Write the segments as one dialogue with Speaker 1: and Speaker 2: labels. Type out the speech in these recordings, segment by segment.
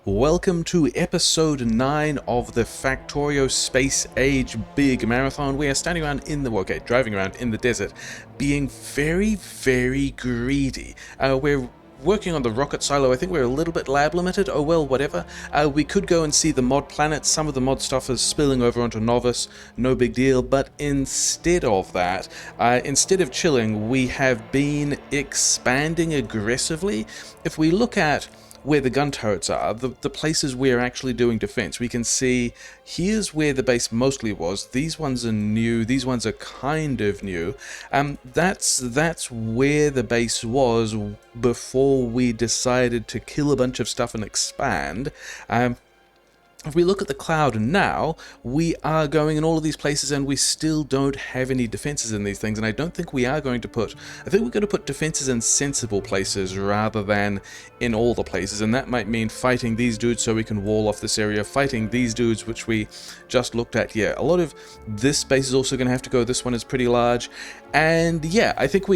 Speaker 1: Welcome to episode 9 of the Factorio Space Age Big Marathon. We are standing around in the, driving around in the desert, being very greedy. We're working on the rocket silo. I think we're a little bit lab limited. Oh well, whatever. We could go and see the mod planets. Some of the mod stuff is spilling over onto Novice. No big deal. But instead of that, instead of chilling, we have been expanding aggressively. If we look at where the gun turrets are, the places we're actually doing defense, we can see here's where the base mostly was. These ones are new, these ones are kind of new. That's where the base was before we decided to kill a bunch of stuff and expand. If we look at the cloud now, we are going in all of these places and we still don't have any defenses in these things, and I don't think we are going to put, I think we're going to put defenses in sensible places rather than in all the places, and that might mean fighting these dudes so we can wall off this area, fighting these dudes which we just looked at. Yeah, a lot of this space is also going to have to go. This one is pretty large, and yeah, I think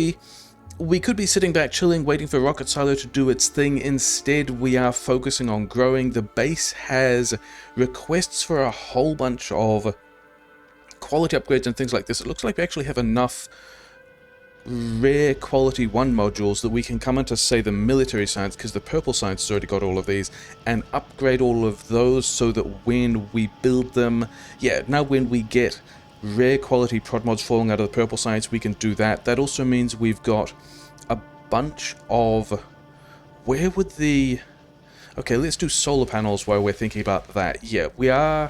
Speaker 1: we could be sitting back chilling, waiting for Rocket Silo to do its thing. Instead, we are focusing on growing. The base has requests for a whole bunch of quality upgrades and things like this. It looks like we actually have enough rare quality 1 modules that we can come into, say, the military science, because the purple science has already got all of these, and upgrade all of those so that when we build them, yeah, now when we get rare quality prod mods falling out of the purple science, we can do that. That also means we've got a bunch of, where would the, okay, let's do solar panels while we're thinking about that. Yeah, we're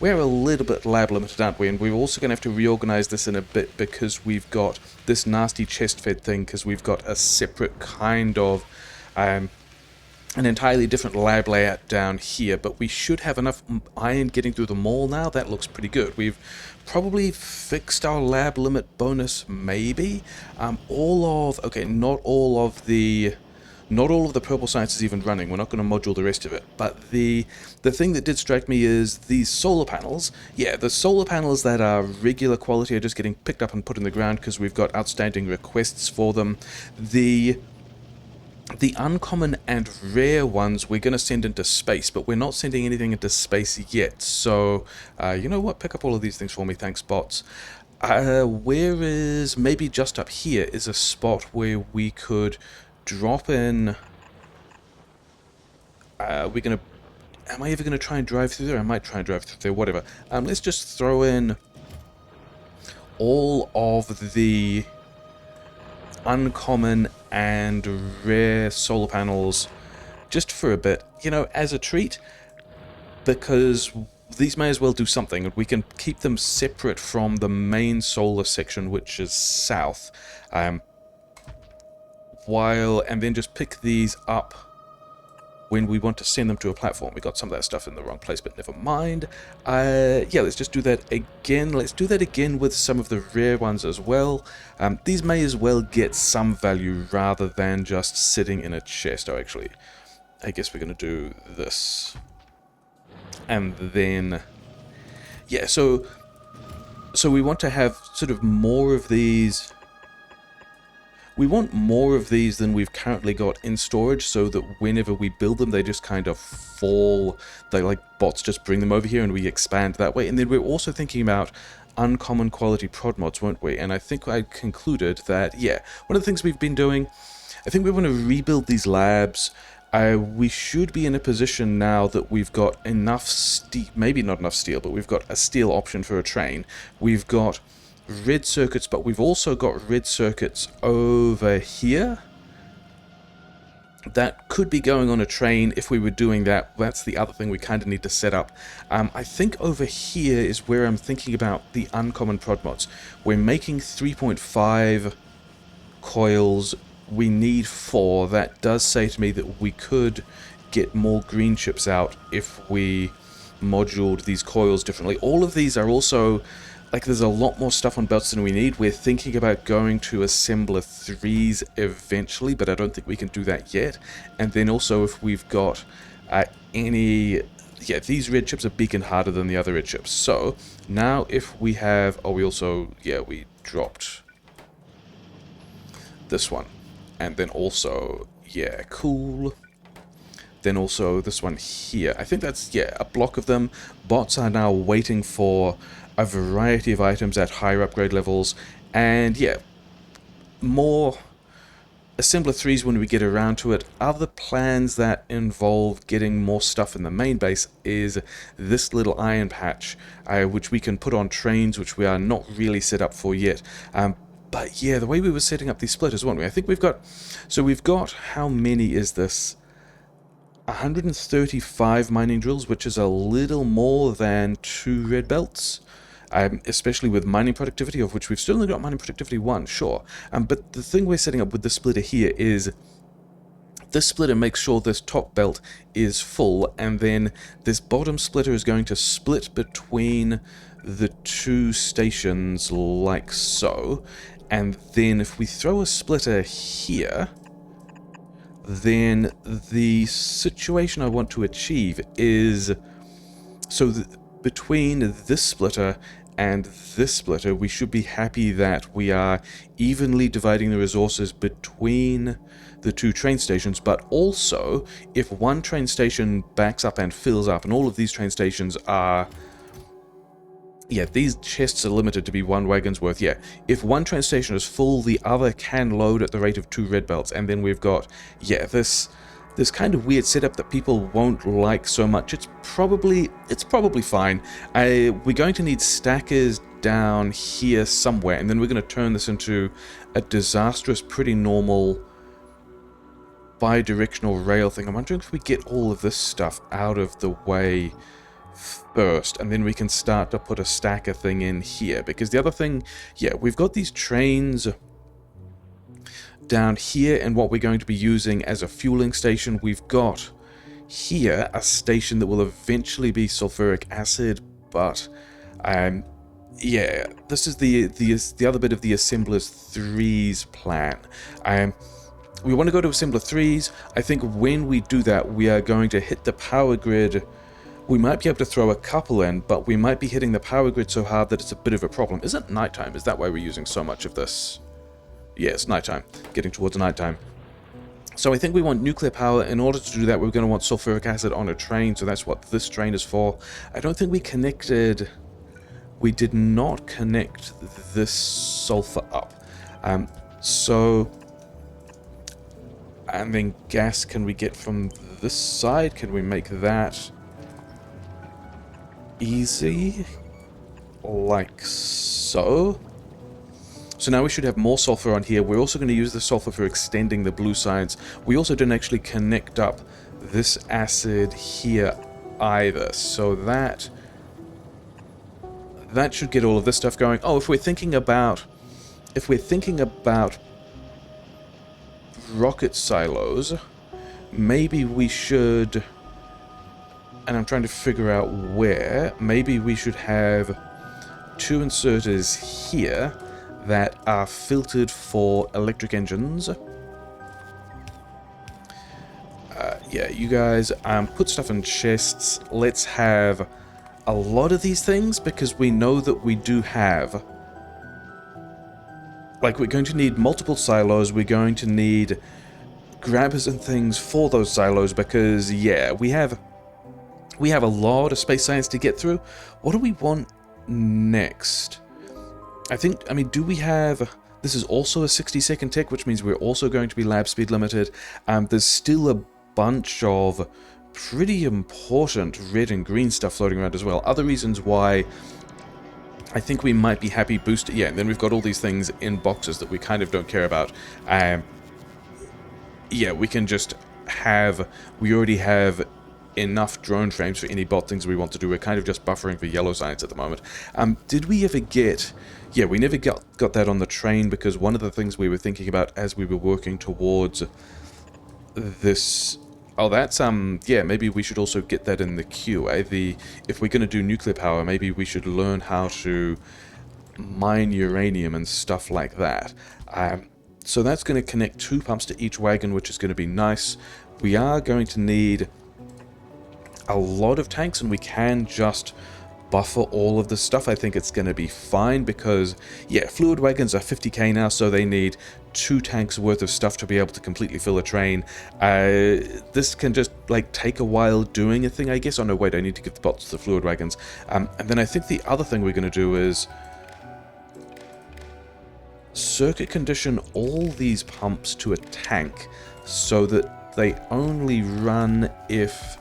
Speaker 1: a little bit lab limited, aren't we? And we're also going to have to reorganize this in a bit because we've got this nasty chest fed thing, because we've got a separate kind of an entirely different lab layout down here, but we should have enough iron getting through the mall now. That looks pretty good. We've probably fixed our lab limit bonus, maybe. Not all of the purple science is even running. We're not going to module the rest of it. But the thing that did strike me is these solar panels. Yeah, the solar panels that are regular quality are just getting picked up and put in the ground because we've got outstanding requests for them. The uncommon and rare ones we're going to send into space, but we're not sending anything into space yet. So, you know what? Pick up all of these things for me. Thanks, bots. Where is, maybe just up here, is a spot where we could drop in. Am I ever going to try and drive through there? I might try and drive through there, whatever. Let's just throw in all of the uncommon and rare solar panels just for a bit, you know, as a treat, because these may as well do something, and we can keep them separate from the main solar section, which is south, and then just pick these up when we want to send them to a platform. We got some of that stuff in the wrong place, but never mind. Yeah, let's just do that again. Let's do that again with some of the rare ones as well. These may as well get some value rather than just sitting in a chest. Oh, actually, I guess we're going to do this. And then, yeah, so we want to have sort of more of these. We want more of these than we've currently got in storage, so that whenever we build them, they just kind of fall. They, like bots, just bring them over here and we expand that way. And then we're also thinking about uncommon quality prod mods, weren't we? And I think I concluded that, yeah, one of the things we've been doing, I think we want to rebuild these labs. We should be in a position now that we've got enough steel, maybe not enough steel, but we've got a steel option for a train. We've got red circuits, but we've also got red circuits over here that could be going on a train if we were doing that. That's the other thing we kind of need to set up. I think over here is where I'm thinking about the uncommon prod mods. We're making 3.5 coils. We need 4. That does say to me that we could get more green chips out if we moduled these coils differently. All of these are also, like, there's a lot more stuff on belts than we need. We're thinking about going to assembler 3s eventually, but I don't think we can do that yet. And then also if we've got any, yeah, these red chips are big and harder than the other red chips. So now if we have, oh, we also, yeah, we dropped this one. And then also, yeah, cool. then also this one here. I think that's, yeah, a block of them. Bots are now waiting for a variety of items at higher upgrade levels, and yeah, more assembler 3s when we get around to it. Other plans that involve getting more stuff in the main base is this little iron patch, which we can put on trains, which we are not really set up for yet. But yeah, the way we were setting up these splitters, weren't we? I think we've got, so we've got, how many is this? 135 mining drills, which is a little more than 2 red belts. Especially with mining productivity, of which we've still only got mining productivity 1, sure. But the thing we're setting up with the splitter here is this splitter makes sure this top belt is full, and then this bottom splitter is going to split between the 2 stations like so. And then if we throw a splitter here, then the situation I want to achieve is, so between this splitter and this splitter, we should be happy that we are evenly dividing the resources between the 2 train stations. But also, if one train station backs up and fills up, and all of these train stations are, yeah, these chests are limited to be 1 wagon's worth. Yeah, if one train station is full, the other can load at the rate of 2 red belts. And then we've got, yeah, this kind of weird setup that people won't like so much. It's probably fine. We're going to need stackers down here somewhere, and then we're going to turn this into a disastrous, pretty normal bi-directional rail thing. I'm wondering if we get all of this stuff out of the way first, and then we can start to put a stacker thing in here. Because the other thing, yeah, we've got these trains down here, and what we're going to be using as a fueling station. We've got here a station that will eventually be sulfuric acid, but yeah, this is the other bit of the Assembler's 3s plan. We want to go to Assembler 3s. I think when we do that, we are going to hit the power grid. We might be able to throw a couple in, but we might be hitting the power grid so hard that it's a bit of a problem. Is it nighttime? Is that why we're using so much of this? Yeah, it's nighttime. Getting towards nighttime. So I think we want nuclear power. In order to do that, we're going to want sulfuric acid on a train, so that's what this train is for. I don't think we connected... We did not connect this sulfur up. So... And then gas can we get from this side? Can we make that easy? Like so. So now we should have more sulfur on here. We're also going to use the sulfur for extending the blue sides. We also didn't actually connect up this acid here either. So that should get all of this stuff going. Oh, if we're thinking about rocket silos, maybe we should, and I'm trying to figure out where, maybe we should have 2 inserters here that are filtered for electric engines. Yeah, you guys, put stuff in chests. Let's have a lot of these things, because we know that we do have... Like, we're going to need multiple silos, we're going to need grabbers and things for those silos, because, yeah, we have a lot of space science to get through. What do we want next? I mean, do we have... This is also a 60-second tick, which means we're also going to be lab speed limited. There's still a bunch of pretty important red and green stuff floating around as well. Other reasons why... I think we might be happy boosted. Yeah, and then we've got all these things in boxes that we kind of don't care about. Yeah, we can just have... We already have enough drone frames for any bot things we want to do. We're kind of just buffering for yellow science at the moment. Did we ever get... Yeah, we never got that on the train, because one of the things we were thinking about as we were working towards this... Oh, that's, yeah, maybe we should also get that in the queue, eh? If we're going to do nuclear power, maybe we should learn how to mine uranium and stuff like that. So that's going to connect 2 pumps to each wagon, which is going to be nice. We are going to need a lot of tanks, and we can just buffer all of this stuff, I think it's going to be fine because, yeah, fluid wagons are 50k now, so they need 2 tanks worth of stuff to be able to completely fill a train. This can just, like, take a while doing a thing, I guess. Oh, no, wait, I need to give the bots to the fluid wagons. And then I think the other thing we're going to do is circuit condition all these pumps to a tank so that they only run if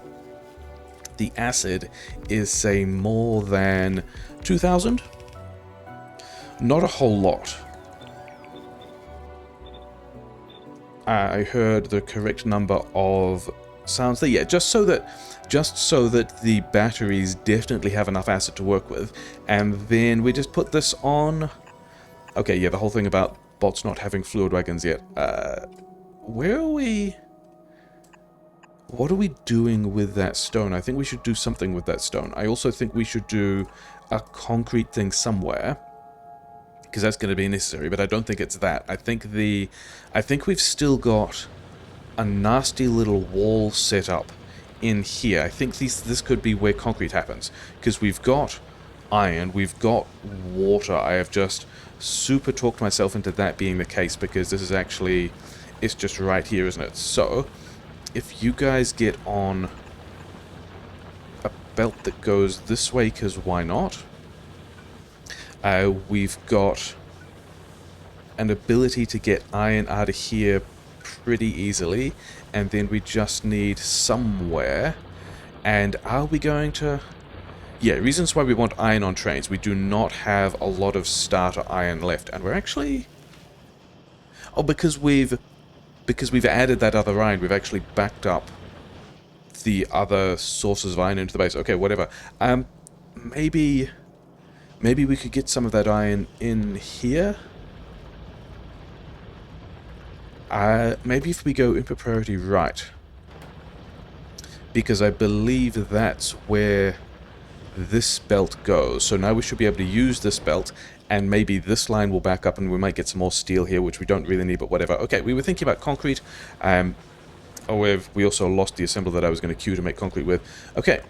Speaker 1: the acid is, say, more than 2,000. Not a whole lot. I heard the correct number of sounds there. Yeah, just so that the batteries definitely have enough acid to work with. And then we just put this on. Okay, yeah, the whole thing about bots not having fluid wagons yet. Where are we? What are we doing with that stone? I think we should do something with that stone. I also think we should do a concrete thing somewhere, because that's going to be necessary, but I don't think it's that. I think we've still got a nasty little wall set up in here. I think this could be where concrete happens, because we've got iron, we've got water. I have just super talked myself into that being the case, because this is actually, it's just right here, isn't it? So if you guys get on a belt that goes this way, because why not? We've got an ability to get iron out of here pretty easily, and then we just need somewhere. And are we going to... Yeah, reasons why we want iron on trains. We do not have a lot of starter iron left, and we're actually... Oh, because we've added that other iron, we've actually backed up the other sources of iron into the base. Okay, whatever. Maybe we could get some of that iron in here. Maybe if we go input priority right, because I believe that's where this belt goes. So now we should be able to use this belt, and maybe this line will back up and we might get some more steel here, which we don't really need, but whatever. Okay, we were thinking about concrete. We also lost the assembler that I was going to queue to make concrete with. Okay.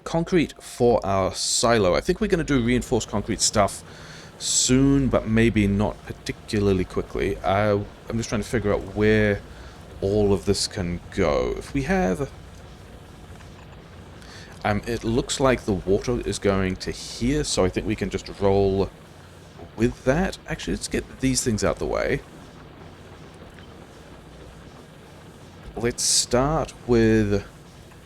Speaker 1: Concrete for our silo. I think we're going to do reinforced concrete stuff soon, but maybe not particularly quickly. I'm just trying to figure out where all of this can go. If we have... it looks like the water is going to here, so I think we can just roll with that. Actually, let's get these things out the way. Let's start with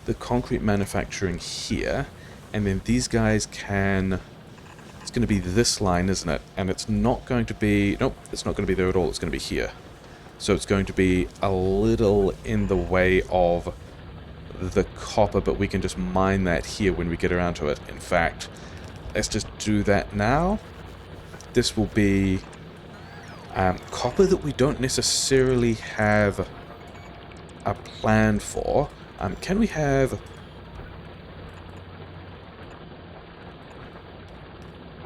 Speaker 1: the concrete manufacturing here, and then these guys can... It's going to be this line, isn't it? And it's not going to be... Nope, it's not going to be there at all. It's going to be here. So it's going to be a little in the way of the copper, but we can just mine that here when we get around to it. In fact, let's just do that now. This will be copper that we don't necessarily have a plan for. Can we have...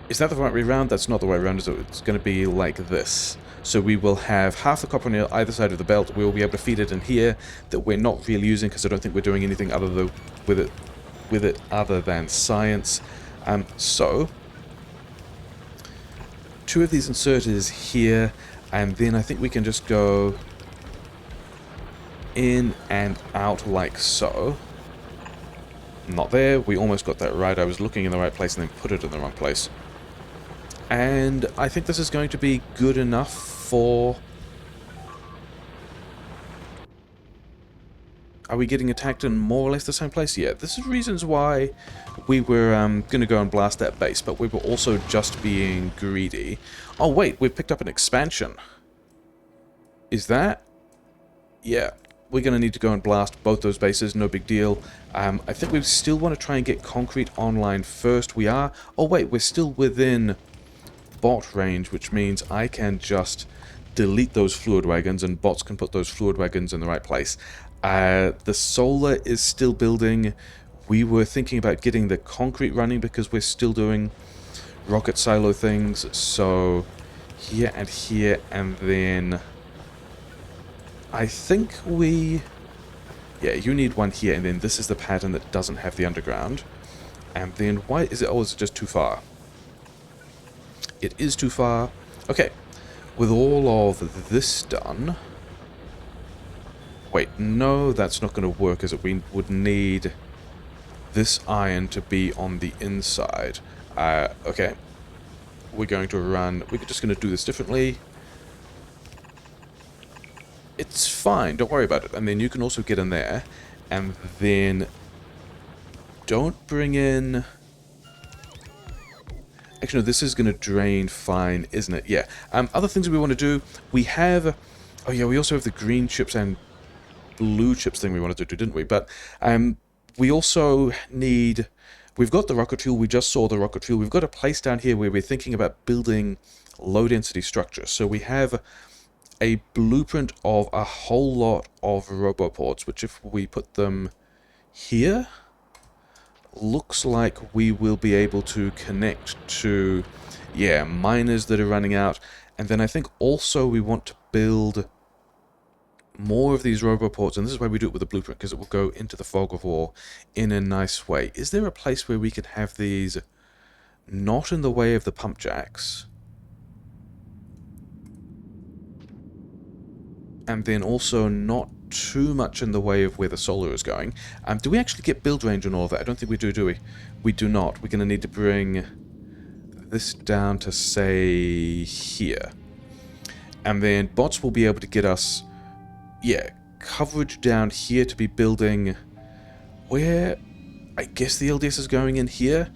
Speaker 1: Is that the right way around? That's not the way around, is it? It's going to be like this. So we will have half the copper on either side of the belt. We will be able to feed it in here that we're not really using, because I don't think we're doing anything other with it other than science. So 2 of these inserters here, and then I think we can just go in and out like so. Not there. We almost got that right. I was looking in the right place and then put it in the wrong place. And I think this is going to be good enough for... Are we getting attacked in more or less the same place? Yeah, this is reasons why we were going to go and blast that base, but we were also just being greedy. Oh wait, we've picked up an expansion. Is that... Yeah, we're going to need to go and blast both those bases, no big deal. I think we still want to try and get concrete online first. We are... Oh wait, we're still within bot range, which means I can just delete those fluid wagons and bots can put those fluid wagons in the right place. The solar is still building. We were thinking about getting the concrete running because we're still doing rocket silo things. So here, and then I think we... Yeah, you need one here, and then this is the pattern that doesn't have the underground. And then why is it... Oh, is it just too far? It is too far. Okay. With all of this done... Wait, no, that's not going to work, as we would need this iron to be on the inside. Okay. We're going to run... We're just going to do this differently. It's fine, don't worry about it. And then you can also get in there. And then... Don't bring in... Actually, no, this is going to drain fine, isn't it? Yeah. Other things we want to do, we have... Oh yeah, we also have the green chips and blue chips thing we wanted to do, didn't we? But we also need... We've got the rocket fuel, we just saw the rocket fuel. We've got a place down here where we're thinking about building low-density structures. So we have a blueprint of a whole lot of roboports, which if we put them here... looks like we will be able to connect to, yeah, miners that are running out. And then I think also we want to build more of these roboports, and this is why we do it with a blueprint, because it will go into the fog of war in a nice way. Is there a place where we could have these not in the way of the pump jacks? And then also not too much in the way of where the solar is going. Do we actually get build range on all of that? I don't think we do we? We do not. We're going to need to bring this down to, say, here. And then bots will be able to get us, yeah, coverage down here to be building where I guess the LDS is going in here.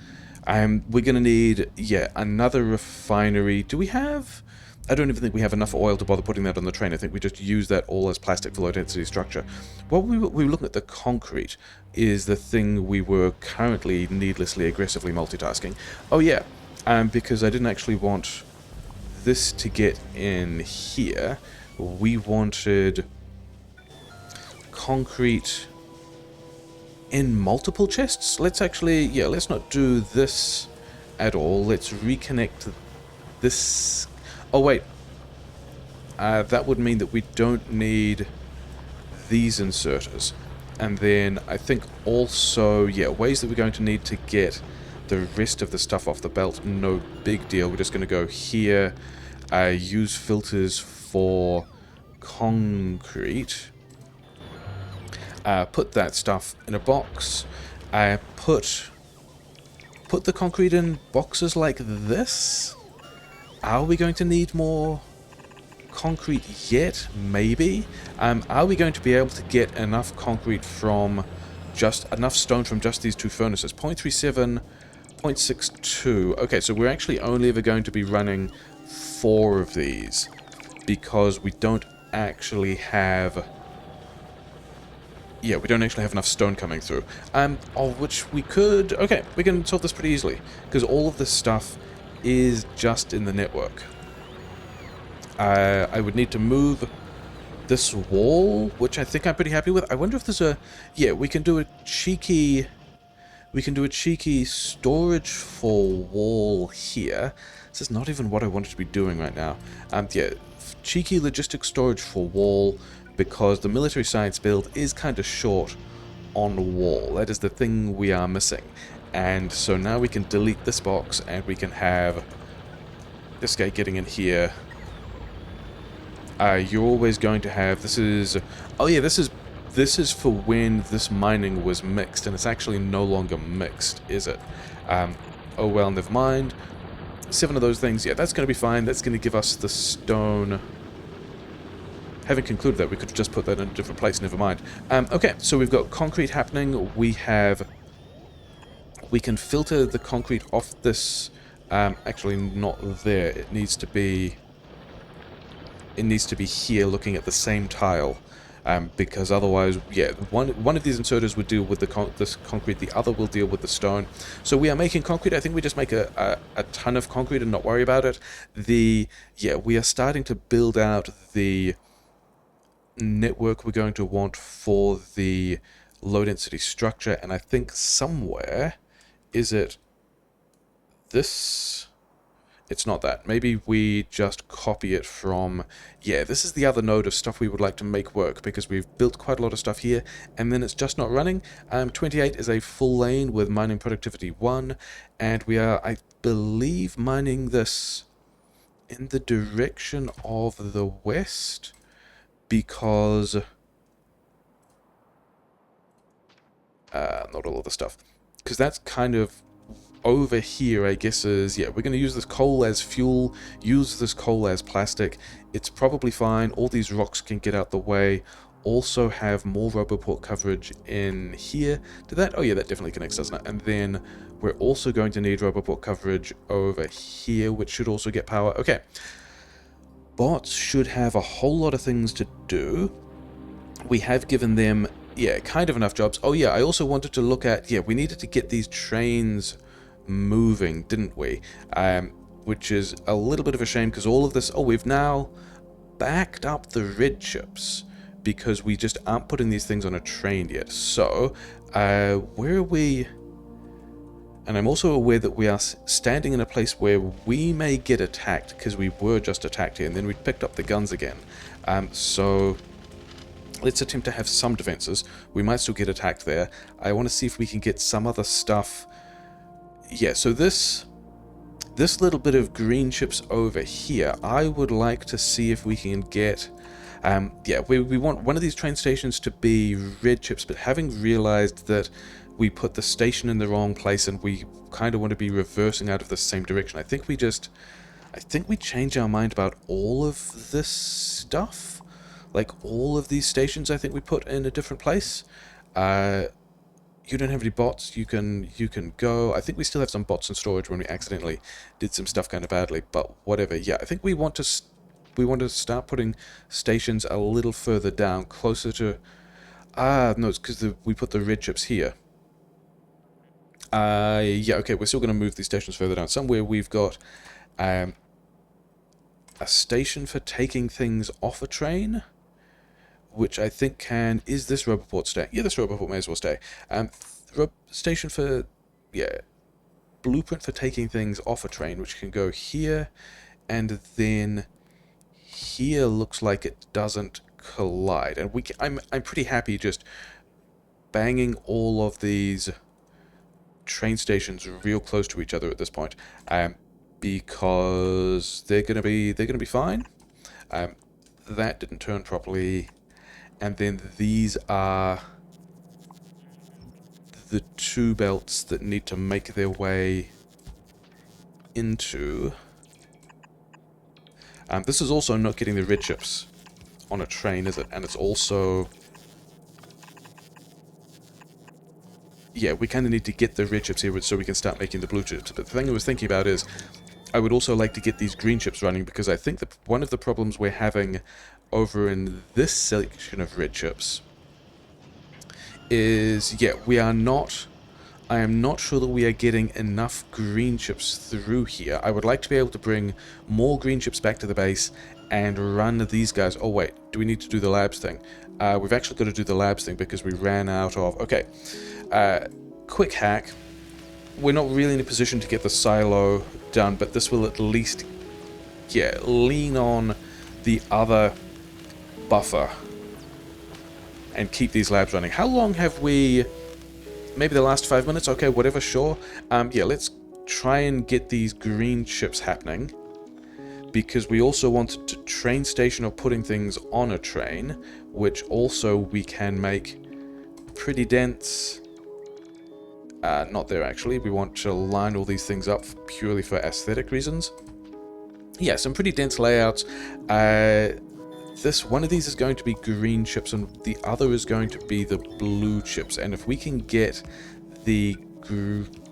Speaker 1: We're going to need, yeah, another refinery. Do we have... I don't even think we have enough oil to bother putting that on the train. I think we just use that all as plastic for low-density structure. What we were looking at, the concrete is the thing we were currently needlessly aggressively multitasking. Oh yeah, because I didn't actually want this to get in here. We wanted concrete in multiple chests. Let's actually, yeah, let's not do this at all. Let's reconnect this... Oh, wait. That would mean that we don't need these inserters. And then I think also, yeah, ways that we're going to need to get the rest of the stuff off the belt. No big deal. We're just going to go here, use filters for concrete. Put that stuff in a box. Put the concrete in boxes like this. Are we going to need more concrete yet? Maybe. Are we going to be able to get enough concrete from just enough stone from just these two furnaces? 0.37, 0.62. Okay, so we're actually only ever going to be running 4 of these because we don't actually have... Yeah, we don't actually have enough stone coming through. Of which we could... Okay, we can solve this pretty easily because all of this stuff is just in the network. I would need to move this wall, which I think I'm pretty happy with. I wonder if there's a... Yeah, we can do a cheeky... We can do a cheeky storage for wall here. This is not even what I wanted to be doing right now. Yeah, cheeky logistic storage for wall, because the military science build is kind of short on wall. That is the thing we are missing. And so now we can delete this box and we can have this guy getting in here. You're always going to have... This is... Oh yeah, this is for when this mining was mixed, and it's actually no longer mixed, is it? Oh well, never mind. 7 of those things, yeah, that's going to be fine. That's going to give us the stone. Having concluded that, we could just put that in a different place, never mind. Okay, so we've got concrete happening. We can filter the concrete off this... actually, not there. It needs to be... It needs to be here, looking at the same tile. Because otherwise, yeah, one of these inserters would deal with this concrete, the other will deal with the stone. So we are making concrete. I think we just make a ton of concrete and not worry about it. Yeah, we are starting to build out the network we're going to want for the low-density structure, and I think somewhere, is it this? It's not that. Maybe we just copy it from... Yeah, this is the other node of stuff we would like to make work, because we've built quite a lot of stuff here, and then it's just not running. 28 is a full lane with mining productivity 1, and we are, I believe, mining this in the direction of the west, because... not all of the stuff. Because that's kind of... over here, I guess, is, yeah, we're going to use this coal as fuel, use this coal as plastic. It's probably fine. All these rocks can get out the way. Also have more Roboport coverage in here. Did that? Oh yeah, that definitely connects, doesn't it? And then we're also going to need Roboport coverage over here, which should also get power. Okay. Bots should have a whole lot of things to do. We have given them, yeah, kind of enough jobs. Oh yeah, I also wanted to look at, yeah, we needed to get these trains moving, didn't we? Which is a little bit of a shame, because all of this... Oh, we've now backed up the red chips because we just aren't putting these things on a train yet. So, where are we? And I'm also aware that we are standing in a place where we may get attacked, because we were just attacked here, and then we picked up the guns again. So let's attempt to have some defenses. We might still get attacked there. I want to see if we can get some other stuff. Yeah, so this little bit of green chips over here, I would like to see if we can get... yeah, we want one of these train stations to be red chips, but having realized that we put the station in the wrong place and we kind of want to be reversing out of the same direction, I think we change our mind about all of this stuff. Like, all of these stations, I think we put in a different place. You don't have any bots, you can go. I think we still have some bots in storage when we accidentally did some stuff kind of badly, but whatever. Yeah, I think we want to start putting stations a little further down, closer to... no, it's because we put the red chips here. Yeah, okay, we're still going to move these stations further down. Somewhere we've got a station for taking things off a train, which I think can... Is this Roboport stay? Yeah, this Roboport may as well stay. Station for... Yeah, blueprint for taking things off a train, which can go here, and then here looks like it doesn't collide. And I'm pretty happy just banging all of these train stations real close to each other at this point, because they're gonna be fine. That didn't turn properly. And then these are the two belts that need to make their way into... this is also not getting the red chips on a train, is it? And it's also... Yeah, we kind of need to get the red chips here so we can start making the blue chips. But the thing I was thinking about is, I would also like to get these green chips running, because I think that one of the problems we're having over in this section of red chips is, yeah, I am not sure that we are getting enough green chips through here. I would like to be able to bring more green chips back to the base and run these guys. Oh wait, do we need to do the labs thing? We've actually got to do the labs thing because we ran out of... Okay, quick hack. We're not really in a position to get the silo done, but this will at least, yeah, lean on the other buffer and keep these labs running. How long have we... Maybe the last 5 minutes? Okay, whatever, sure. Yeah, let's try and get these green chips happening, because we also want to train station or putting things on a train, which also we can make pretty dense. Not there, actually. We want to line all these things up purely for aesthetic reasons. Yeah, some pretty dense layouts. One of these is going to be green chips, and the other is going to be the blue chips. And if we can get the...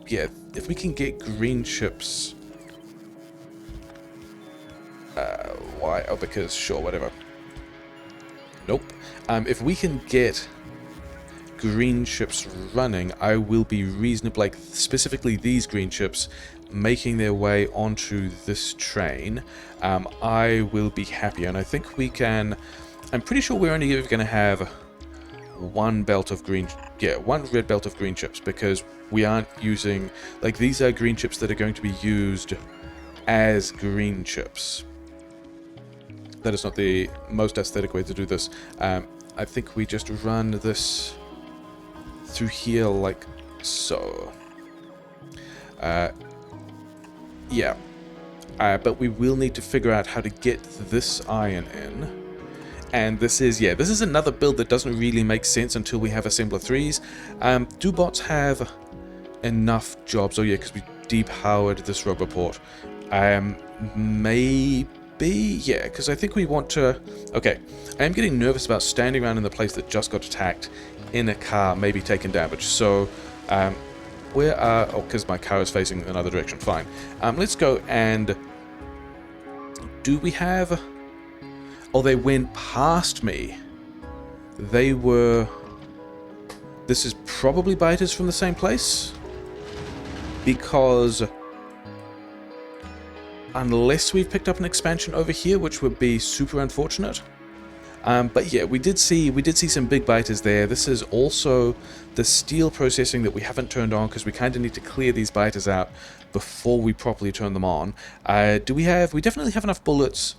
Speaker 1: Yeah, if we can get green chips... why? Oh, because, sure, whatever. Nope. If we can get green chips running, I will be reasonable, like, specifically these green chips making their way onto this train. I will be happy, and I think we can... I'm pretty sure we're only ever going to have one belt of green... Yeah, one red belt of green chips, because we aren't using... Like, these are green chips that are going to be used as green chips. That is not the most aesthetic way to do this. I think we just run this through here like so. Yeah. But we will need to figure out how to get this iron in. And this is, yeah, this is another build that doesn't really make sense until we have assembler 3s. Do bots have enough jobs? Oh yeah, because we depowered this roboport. Maybe, yeah, because I think we want to... Okay, I am getting nervous about standing around in the place that just got attacked in a car, maybe taking damage. So, where are... Oh, because my car is facing another direction. Fine. Let's go and... Do we have... Oh, they went past me. They were... This is probably biters from the same place. Because... Unless we've picked up an expansion over here, which would be super unfortunate. But yeah, we did see some big biters there. This is also the steel processing that we haven't turned on because we kind of need to clear these biters out before we properly turn them on. Do we have... We definitely have enough bullets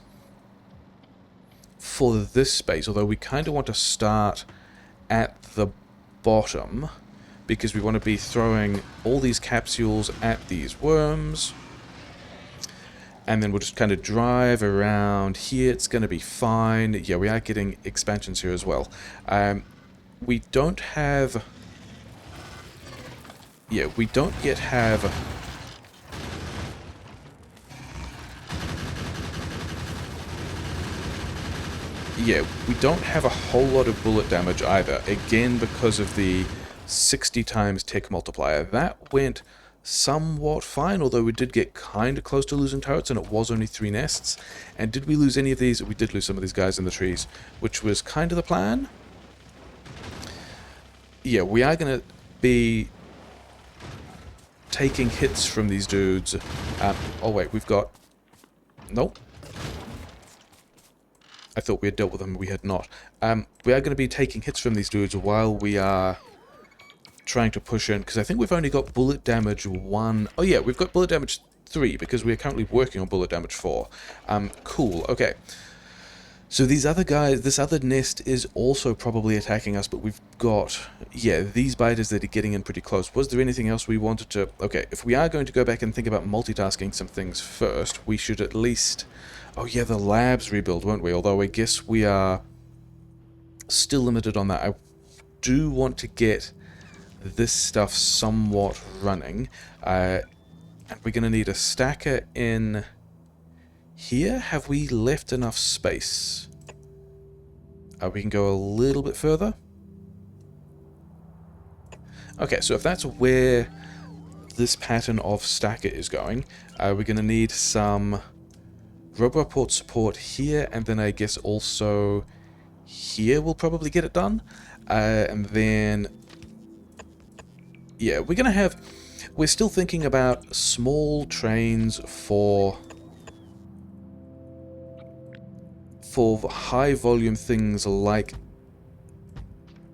Speaker 1: for this space, although we kind of want to start at the bottom because we want to be throwing all these capsules at these worms. And then we'll just kind of drive around here. It's going to be fine. Yeah, we are getting expansions here as well. We don't have... Yeah, we don't yet have... Yeah, we don't have a whole lot of bullet damage either. Again, because of the 60 times tick multiplier. That went somewhat fine, although we did get kind of close to losing turrets, and it was only 3 nests. And did we lose any of these? We did lose some of these guys in the trees, which was kind of the plan. Yeah, we are going to be taking hits from these dudes. Oh wait, we've got... Nope. I thought we had dealt with them, we had not. We are going to be taking hits from these dudes while we are trying to push in, because I think we've only got bullet damage 1. Oh yeah, we've got bullet damage 3, because we are currently working on bullet damage 4. Cool, okay. So these other guys, this other nest is also probably attacking us, but we've got, yeah, these biters that are getting in pretty close. Was there anything else we wanted to... Okay, if we are going to go back and think about multitasking some things first, we should at least... Oh yeah, the labs rebuild, won't we? Although I guess we are still limited on that. I do want to get this stuff somewhat running. And we're going to need a stacker in here. Have we left enough space? We can go a little bit further. Okay, so if that's where this pattern of stacker is going, we're going to need some... Roboport support here, and then I guess also here we'll probably get it done. And then, yeah, we're gonna have... We're still thinking about small trains for high volume things like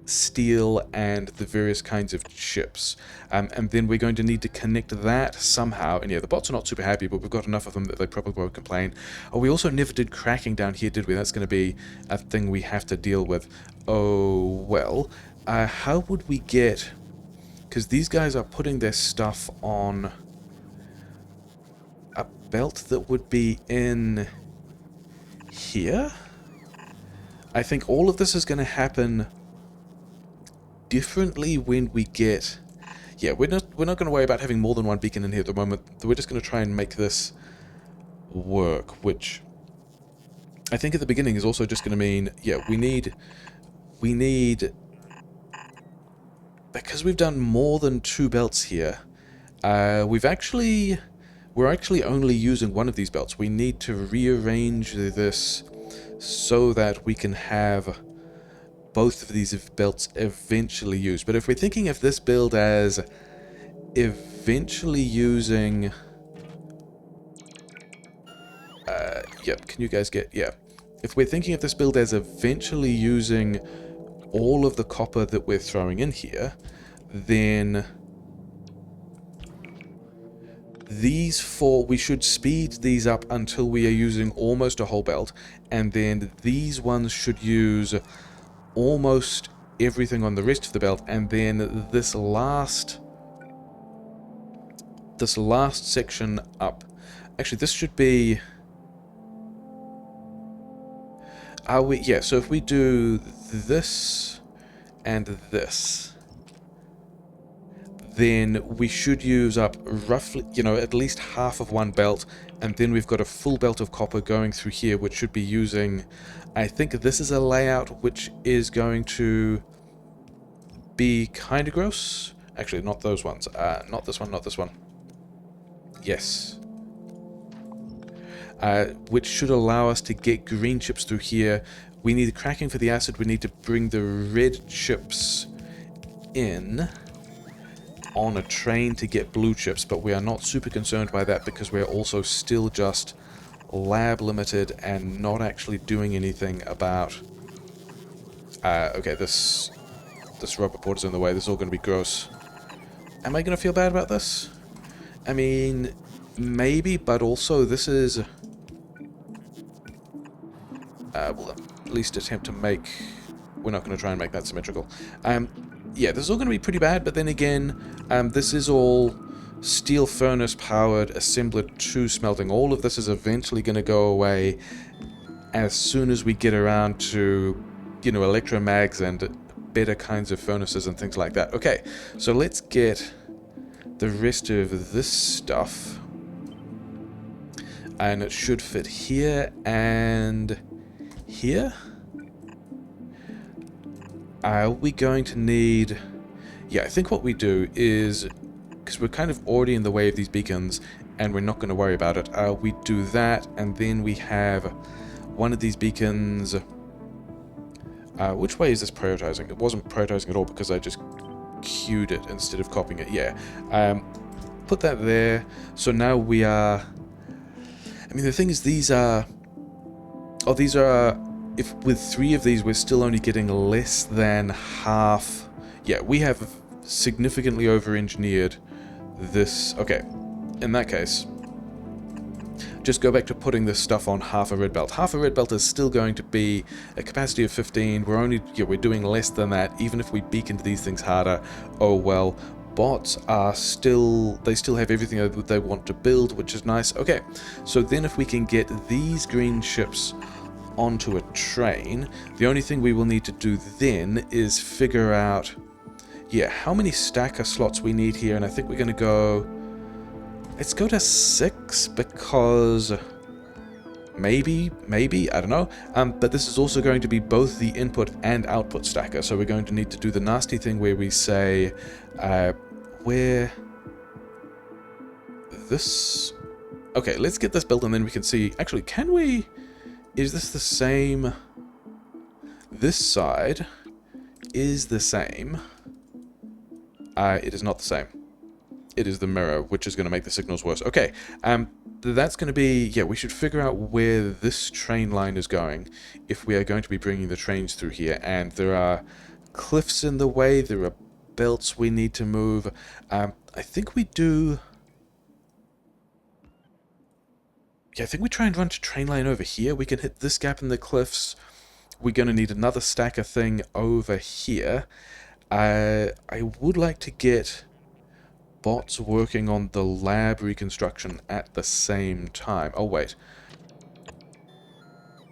Speaker 1: steel and the various kinds of chips. And then we're going to need to connect that somehow. And yeah, the bots are not super happy, but we've got enough of them that they probably won't complain. Oh, we also never did cracking down here, did we? That's going to be a thing we have to deal with. Oh, well. How would we get... Because these guys are putting their stuff on a belt that would be in here? I think all of this is going to happen differently when we get... Yeah, we're not going to worry about having more than one beacon in here at the moment. We're just going to try and make this work, which I think at the beginning is also just going to mean, yeah, we need... Because we've done more than 2 belts here, we're actually only using one of these belts. We need to rearrange this so that we can have both of these belts eventually used. But if we're thinking of this build as eventually using... yep, can you guys get... Yeah. If we're thinking of this build as eventually using all of the copper that we're throwing in here, then These four, we should speed these up until we are using almost a whole belt, and then these ones should use almost everything on the rest of the belt, and then this last section up. Actually, this should be... yeah, so if we do this and this, then we should use up roughly, at least half of one belt, and then we've got a full belt of copper going through here, which should be using... I think this is a layout which is going to be kind of gross. Actually, not those ones. Not this one, not this one. Yes. Which should allow us to get green chips through here. We need the cracking for the acid. We need to bring the red chips in on a train to get blue chips, but we are not super concerned by that because we're also still just lab limited and not actually doing anything about... okay, this rubber port is in the way. This is all going to be gross. Am I going to feel bad about this? I mean, maybe, but also this is... we'll at least attempt to make... We're not going to try and make that symmetrical. Yeah, this is all going to be pretty bad, but then again, this is all steel furnace powered assembler 2 smelting. All of this is eventually going to go away as soon as we get around to, electromags and better kinds of furnaces and things like that. Okay, so let's get the rest of this stuff, and it should fit here and here. Are we going to need... Yeah, I think what we do is, because we're kind of already in the way of these beacons and we're not going to worry about it, we do that, and then we have one of these beacons... which way is this prioritizing? It wasn't prioritizing at all because I just queued it instead of copying it. Yeah. Put that there. So now we are... I mean, the thing is, these are... Oh, these are... If with 3 of these we're still only getting less than half... Yeah, we have significantly over-engineered this... Okay, in that case, just go back to putting this stuff on half a red belt. Half a red belt is still going to be a capacity of 15. We're only... Yeah, we're doing less than that. Even if we beaconed these things harder, oh well. Bots are still... They still have everything that they want to build, which is nice. Okay, so then if we can get these green ships onto a train, the only thing we will need to do then is figure out, yeah, how many stacker slots we need here, and I think we're going to go... Let's go to 6, because... Maybe, I don't know. But this is also going to be both the input and output stacker, so we're going to need to do the nasty thing where we say, where... This... Okay, let's get this built and then we can see... Actually, can we... Is this the same? This side is the same. It is not the same. It is the mirror, which is going to make the signals worse. Okay, that's going to be... Yeah, we should figure out where this train line is going if we are going to be bringing the trains through here. And there are cliffs in the way. There are belts we need to move. I think we do... Yeah, I think we try and run to train line over here. We can hit this gap in the cliffs. We're going to need another stacker thing over here. I would like to get bots working on the lab reconstruction at the same time. Oh, wait.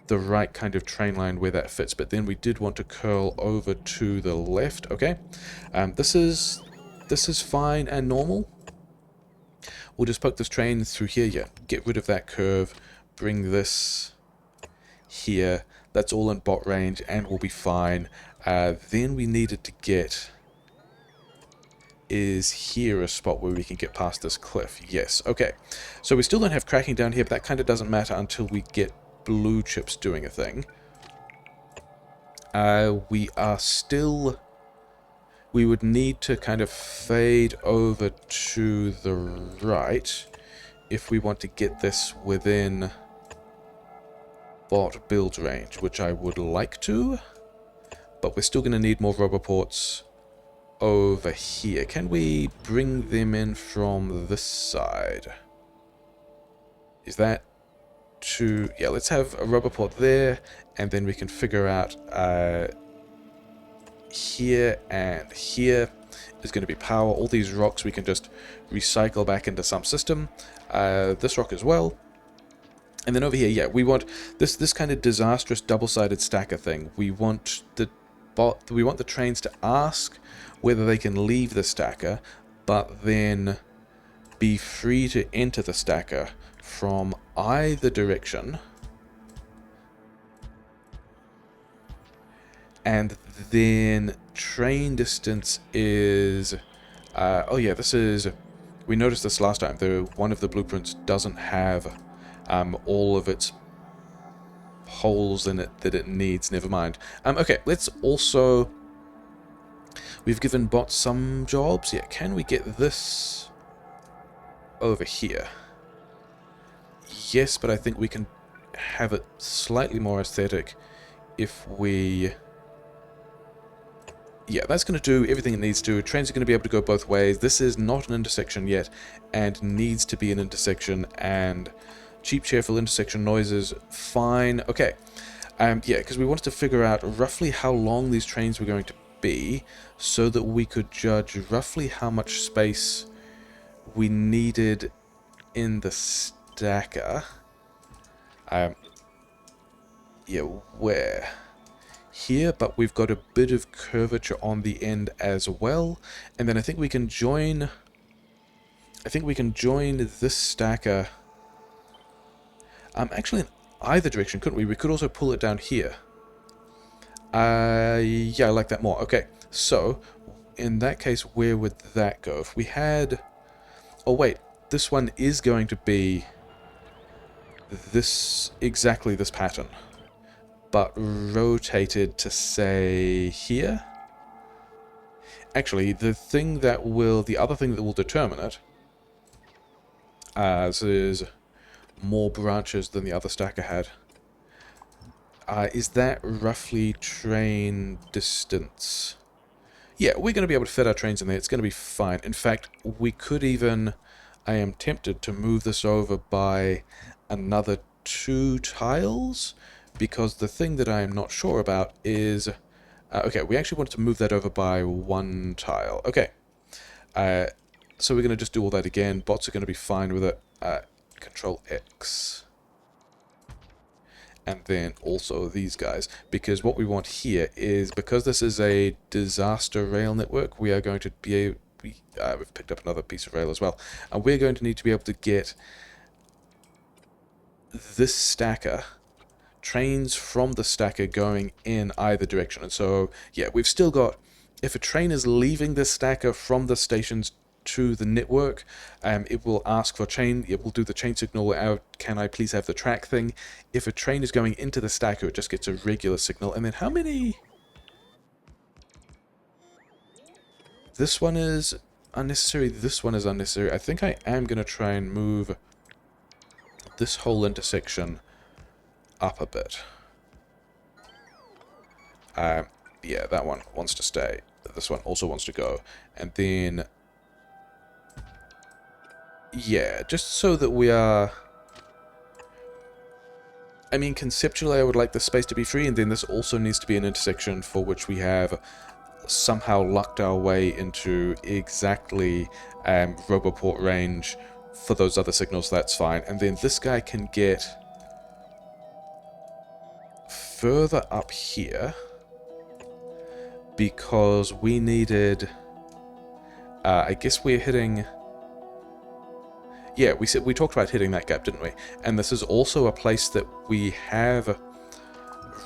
Speaker 1: The right kind of train line where that fits. But then we did want to curl over to the left. Okay. This is fine and normal. We'll just poke this train through here, yeah, get rid of that curve, bring this here, that's all in bot range, and we'll be fine. Then we needed to get, is here a spot where we can get past this cliff? Yes, okay. So we still don't have cracking down here, but that kind of doesn't matter until we get blue chips doing a thing. We are still... We would need to kind of fade over to the right if we want to get this within bot build range, which I would like to, but we're still going to need more rubber ports over here. Can we bring them in from this side? Is that to... Yeah, let's have a rubber port there, and then we can figure out here and here is going to be power. All these rocks we can just recycle back into some system. This rock as well. And then over here, yeah, we want this kind of disastrous double-sided stacker thing. We want the trains to ask whether they can leave the stacker, but then be free to enter the stacker from either direction. And then train distance is... oh yeah, this is... We noticed this last time. One of the blueprints doesn't have all of its holes in it that it needs. Never mind. Okay, let's also... We've given bots some jobs. Yeah, can we get this over here? Yes, but I think we can have it slightly more aesthetic if we... Yeah, that's going to do everything it needs to. Trains are going to be able to go both ways. This is not an intersection yet, and needs to be an intersection, and cheap, cheerful intersection noises, fine. Okay, yeah, because we wanted to figure out roughly how long these trains were going to be, so that we could judge roughly how much space we needed in the stacker. Yeah, where? Here, but we've got a bit of curvature on the end as well, and then I think we can join this stacker actually in either direction, couldn't we? We could also pull it down here. Yeah, I like that more. Okay, so in that case, where would that go? If we had... Oh wait, this one is going to be exactly this pattern, but rotated to, say, here? Actually, the other thing that will determine it, as is more branches than the other stacker had, is that roughly train distance. Yeah, we're going to be able to fit our trains in there. It's going to be fine. In fact, we could even... I am tempted to move this over by another 2 tiles, because the thing that I am not sure about is... okay, we actually wanted to move that over by 1 tile. Okay. So we're going to just do all that again. Bots are going to be fine with it. Control X. And then also these guys. Because what we want here is, because this is a disaster rail network, we are going to be able... we've picked up another piece of rail as well. And we're going to need to be able to get this stacker... trains from the stacker going in either direction. And so, yeah, we've still got... If a train is leaving the stacker from the stations to the network, it will ask for chain... It will do the chain signal out, can I please have the track thing. If a train is going into the stacker, it just gets a regular signal. And then how many... This one is unnecessary, this one is unnecessary. I think I am going to try and move this whole intersection up a bit. Yeah, that one wants to stay. This one also wants to go. And then... Yeah, just so that we are... I mean, conceptually I would like the space to be free, and then this also needs to be an intersection for which we have somehow lucked our way into exactly Roboport range for those other signals. That's fine. And then this guy can get further up here because we needed... I guess we're hitting... Yeah, we talked about hitting that gap, didn't we? And this is also a place that we have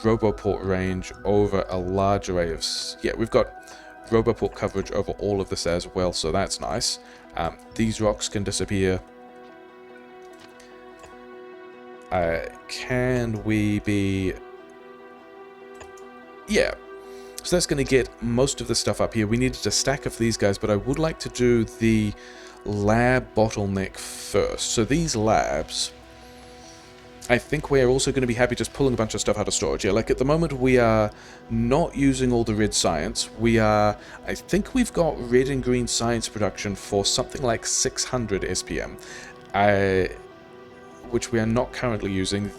Speaker 1: Roboport range over a large array of... Yeah, we've got Roboport coverage over all of this as well, so that's nice. These rocks can disappear. Can we be... Yeah. So that's going to get most of the stuff up here. We needed a stack of these guys, but I would like to do the lab bottleneck first. So these labs, I think we're also going to be happy just pulling a bunch of stuff out of storage. Yeah, like at the moment we are not using all the red science. We are, I think we've got red and green science production for something like 600 SPM. which we are not currently using,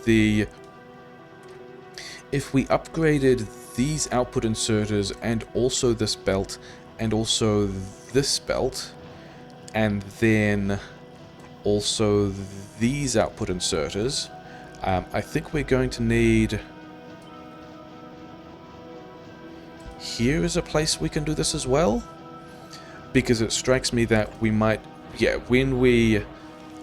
Speaker 1: if we upgraded these output inserters and also this belt and also this belt and then also these output inserters, I think we're going to need... Here is a place we can do this as well, because it strikes me that we might, yeah, when we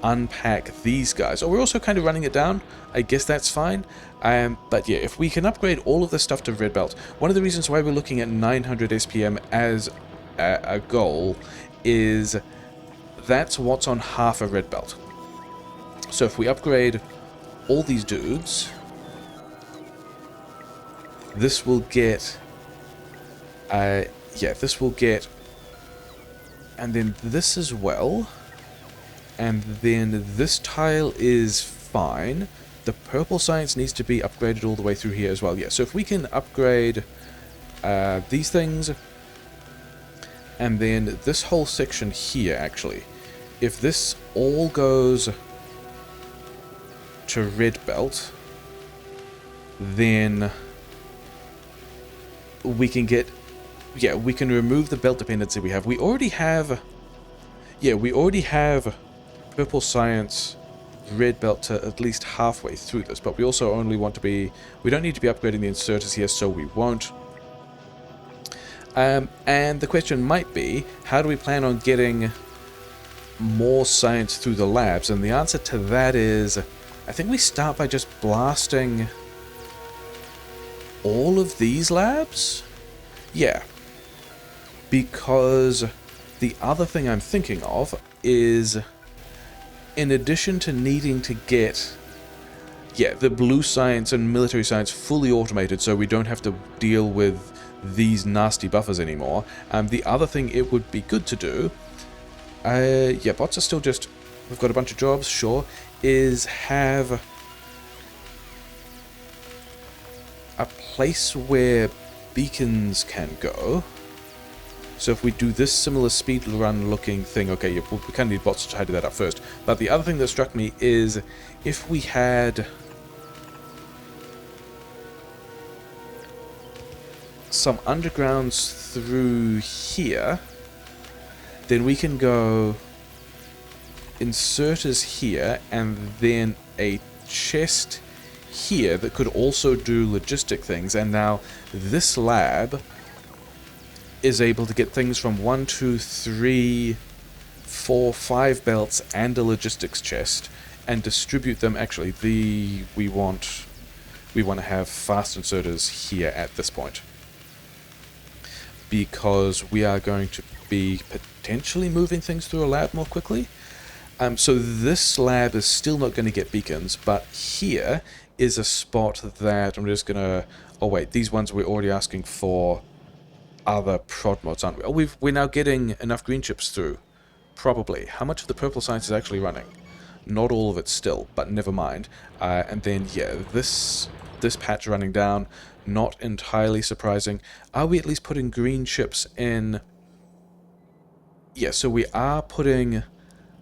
Speaker 1: unpack these guys, oh, we're also kind of running it down, I guess that's fine, but yeah, if we can upgrade all of this stuff to red belt, one of the reasons why we're looking at 900 SPM as a goal is that's what's on half a red belt. So if we upgrade all these dudes, this will get, yeah, this will get, and then this as well, and then this tile is fine. The purple science needs to be upgraded all the way through here as well. Yeah, so if we can upgrade these things, and then this whole section here, actually, if this all goes to red belt, then we can get, yeah, we can remove the belt dependency we have. We already have, yeah, we already have purple science red belt to at least halfway through this, but we also only want to be, we don't need to be upgrading the inserters here, so we won't. And the question might be, how do we plan on getting more science through the labs? And the answer to that is, I think we start by just blasting all of these labs? Yeah. Because the other thing I'm thinking of is, in addition to needing to get, yeah, the blue science and military science fully automated so we don't have to deal with these nasty buffers anymore, the other thing it would be good to do, yeah, bots are still just, we've got a bunch of jobs, sure, is have a place where beacons can go. So if we do this similar speedrun looking thing, okay, yeah, we kind of need bots to tidy that up first. But the other thing that struck me is if we had some undergrounds through here, then we can go inserters here and then a chest here that could also do logistic things, and now this lab is able to get things from 1, 2, 3, 4, 5 belts and a logistics chest and distribute them. Actually, we want to have fast inserters here at this point, because we are going to be potentially moving things through a lab more quickly. So this lab is still not going to get beacons, but here is a spot that I'm just going to... Oh wait, these ones we're already asking for other prod mods, aren't we? Oh, we're now getting enough green chips through. Probably. How much of the purple science is actually running? Not all of it still, but never mind. And then, yeah, this patch running down, not entirely surprising. Are we at least putting green chips in? Yeah, so we are putting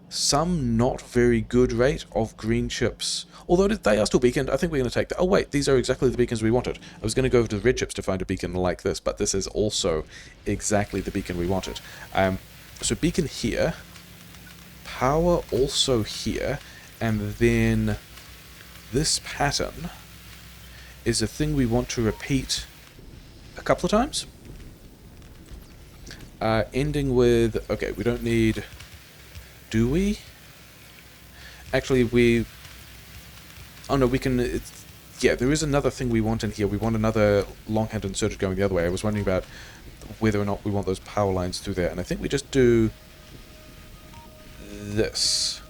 Speaker 1: some not very good rate of green chips. Although they are still beaconed, I think we're going to take that. Oh wait, these are exactly the beacons we wanted. I was going to go over to the red chips to find a beacon like this, but this is also exactly the beacon we wanted. So beacon here, power also here, and then this pattern is a thing we want to repeat a couple of times. Ending with, okay, we don't need... Do we? Actually, we... Oh no, we can... Yeah, there is another thing we want in here. We want another long-hand inserter going the other way. I was wondering about whether or not we want those power lines through there. And I think we just do this.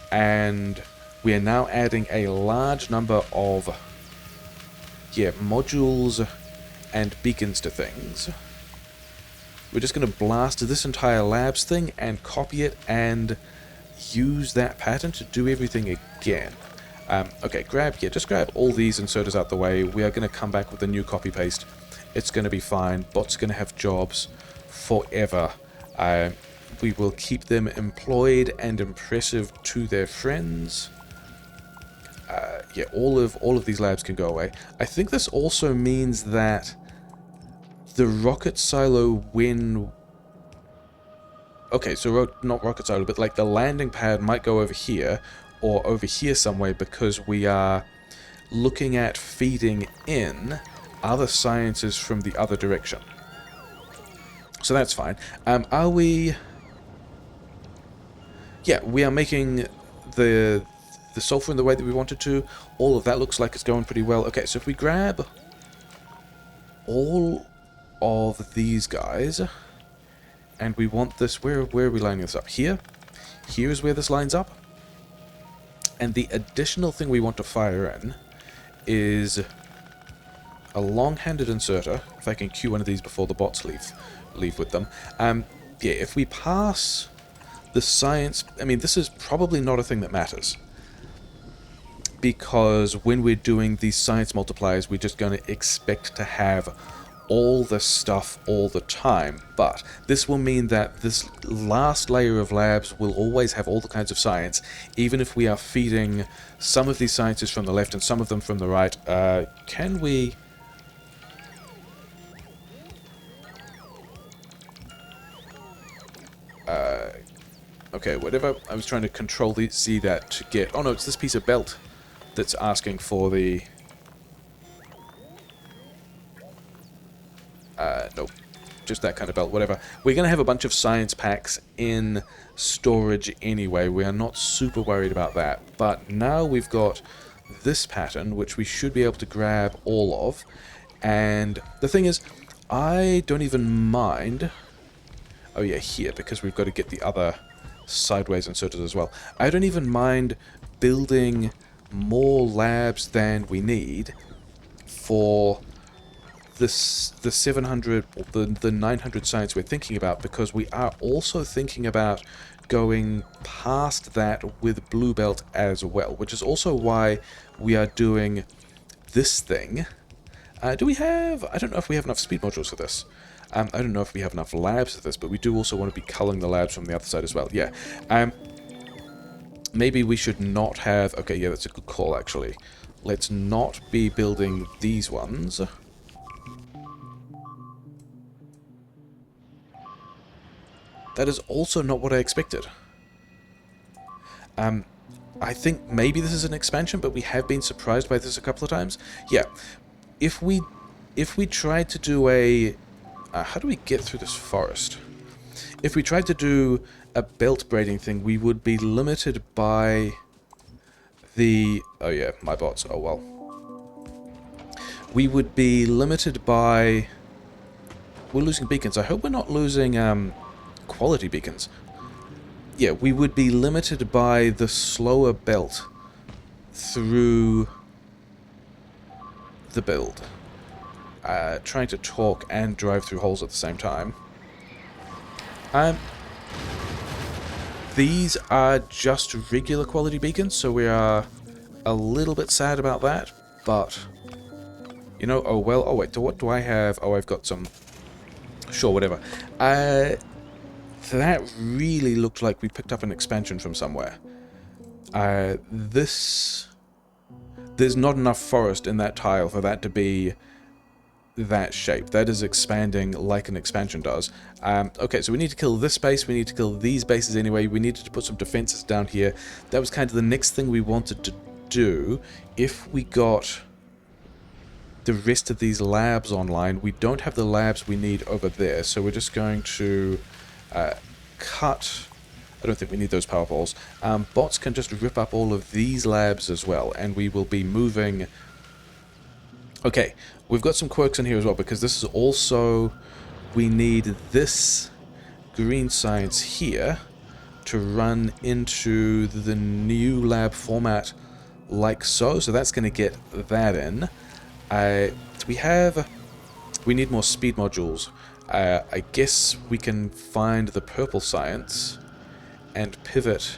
Speaker 1: And we are now adding a large number of, yeah, modules and beacons to things. We're just going to blast this entire labs thing and copy it and use that pattern to do everything again. Okay, just grab all these inserters out the way. We are going to come back with a new copy-paste. It's going to be fine. Bots are going to have jobs forever. We will keep them employed and impressive to their friends yeah, all of these labs can go away. I think this also means that the rocket silo, when... Okay, so not rocket silo, but like the landing pad might go over here, or over here somewhere, because we are looking at feeding in other sciences from the other direction. So that's fine. Are we... Yeah, we are making the sulfur in the way that we wanted to. All of that looks like it's going pretty well. Okay, so if we grab all of these guys, and we want this... Where are we lining this up? Here? Here is where this lines up. And the additional thing we want to fire in is a long-handed inserter. If I can queue one of these before the bots leave with them. Yeah, if we pass the science... I mean, this is probably not a thing that matters, because when we're doing these science multipliers, we're just going to expect to have all the stuff all the time. But this will mean that this last layer of labs will always have all the kinds of science, even if we are feeding some of these sciences from the left and some of them from the right. Can we... Okay, whatever. I was trying to control the Z that to get... Oh no, it's this piece of belt that's asking for the... Nope. Just that kind of belt, whatever. We're going to have a bunch of science packs in storage anyway. We are not super worried about that. But now we've got this pattern, which we should be able to grab all of. And the thing is, I don't even mind... Oh yeah, here, because we've got to get the other sideways inserted as well. I don't even mind building more labs than we need for this, the 700, or the 900 science we're thinking about, because we are also thinking about going past that with Blue Belt as well, which is also why we are doing this thing. Do we have... I don't know if we have enough speed modules for this. I don't know if we have enough labs for this, but we do also want to be culling the labs from the other side as well. Yeah. Maybe we should not have... Okay, yeah, that's a good call, actually. Let's not be building these ones. That is also not what I expected. I think maybe this is an expansion, but we have been surprised by this a couple of times. Yeah. If we tried to do a... how do we get through this forest? If we tried to do a belt braiding thing, we would be limited by the... Oh yeah, my bots. Oh well. We would be limited by... We're losing beacons. I hope we're not losing quality beacons. Yeah, we would be limited by the slower belt through the build. Trying to talk and drive through holes at the same time. These are just regular quality beacons, so we are a little bit sad about that, but, you know, oh well. Oh wait, what do I have? Oh, I've got some... Sure, whatever. That really looked like we picked up an expansion from somewhere. There's not enough forest in that tile for that to be that shape. That is expanding like an expansion does. Okay, so we need to kill this base, we need to kill these bases anyway, we needed to put some defenses down here. That was kind of the next thing we wanted to do. If we got the rest of these labs online, we don't have the labs we need over there, so we're just going to cut... I don't think we need those power poles. Bots can just rip up all of these labs as well, and we will be moving... Okay, we've got some quirks in here as well, because this is also... We need this green science here to run into the new lab format like so. So that's going to get that in. We need more speed modules. I guess we can find the purple science and pivot.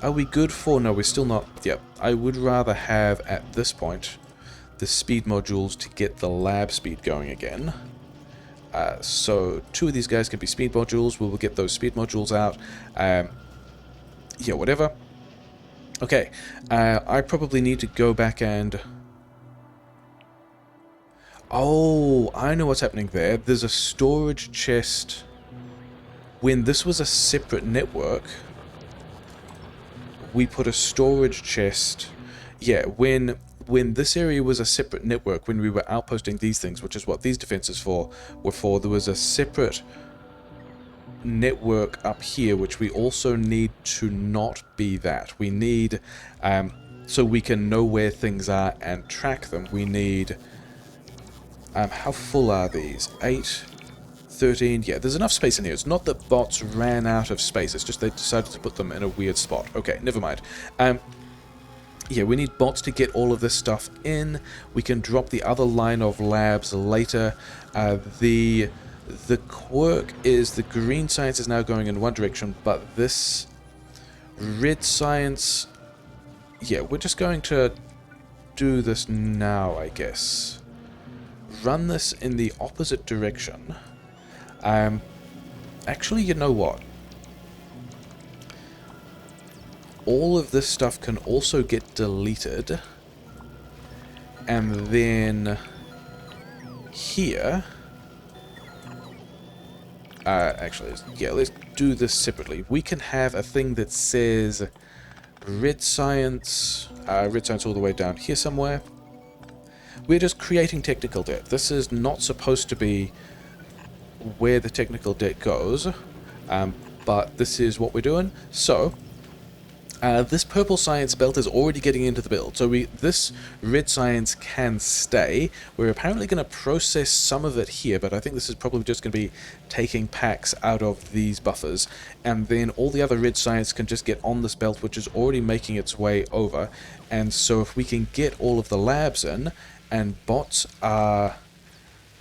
Speaker 1: Are we good for... No, we're still not... Yep, I would rather have, at this point, the speed modules to get the lab speed going again. So 2 of these guys can be speed modules. We will get those speed modules out. Yeah, whatever. Okay, I probably need to go back and... Oh, I know what's happening there. There's a storage chest. When this was a separate network, we put a storage chest. Yeah, when this area was a separate network, when we were outposting these things, which is what these defenses were for, there was a separate network up here, which we also need to not be that. We need, so we can know where things are and track them, we need, how full are these? 8, 13, yeah, there's enough space in here. It's not that bots ran out of space, it's just they decided to put them in a weird spot. Okay, never mind. Yeah, we need bots to get all of this stuff in. We can drop the other line of labs later. The quirk is the green science is now going in one direction, but this red science... Yeah, we're just going to do this now, I guess. Run this in the opposite direction. Actually, you know what? All of this stuff can also get deleted. And then... here... actually, yeah, let's do this separately. We can have a thing that says red science all the way down here somewhere. We're just creating technical debt. This is not supposed to be where the technical debt goes, but this is what we're doing. So, this purple science belt is already getting into the build, so this red science can stay. We're apparently going to process some of it here, but I think this is probably just going to be taking packs out of these buffers, and then all the other red science can just get on this belt, which is already making its way over. And so if we can get all of the labs in, and bots are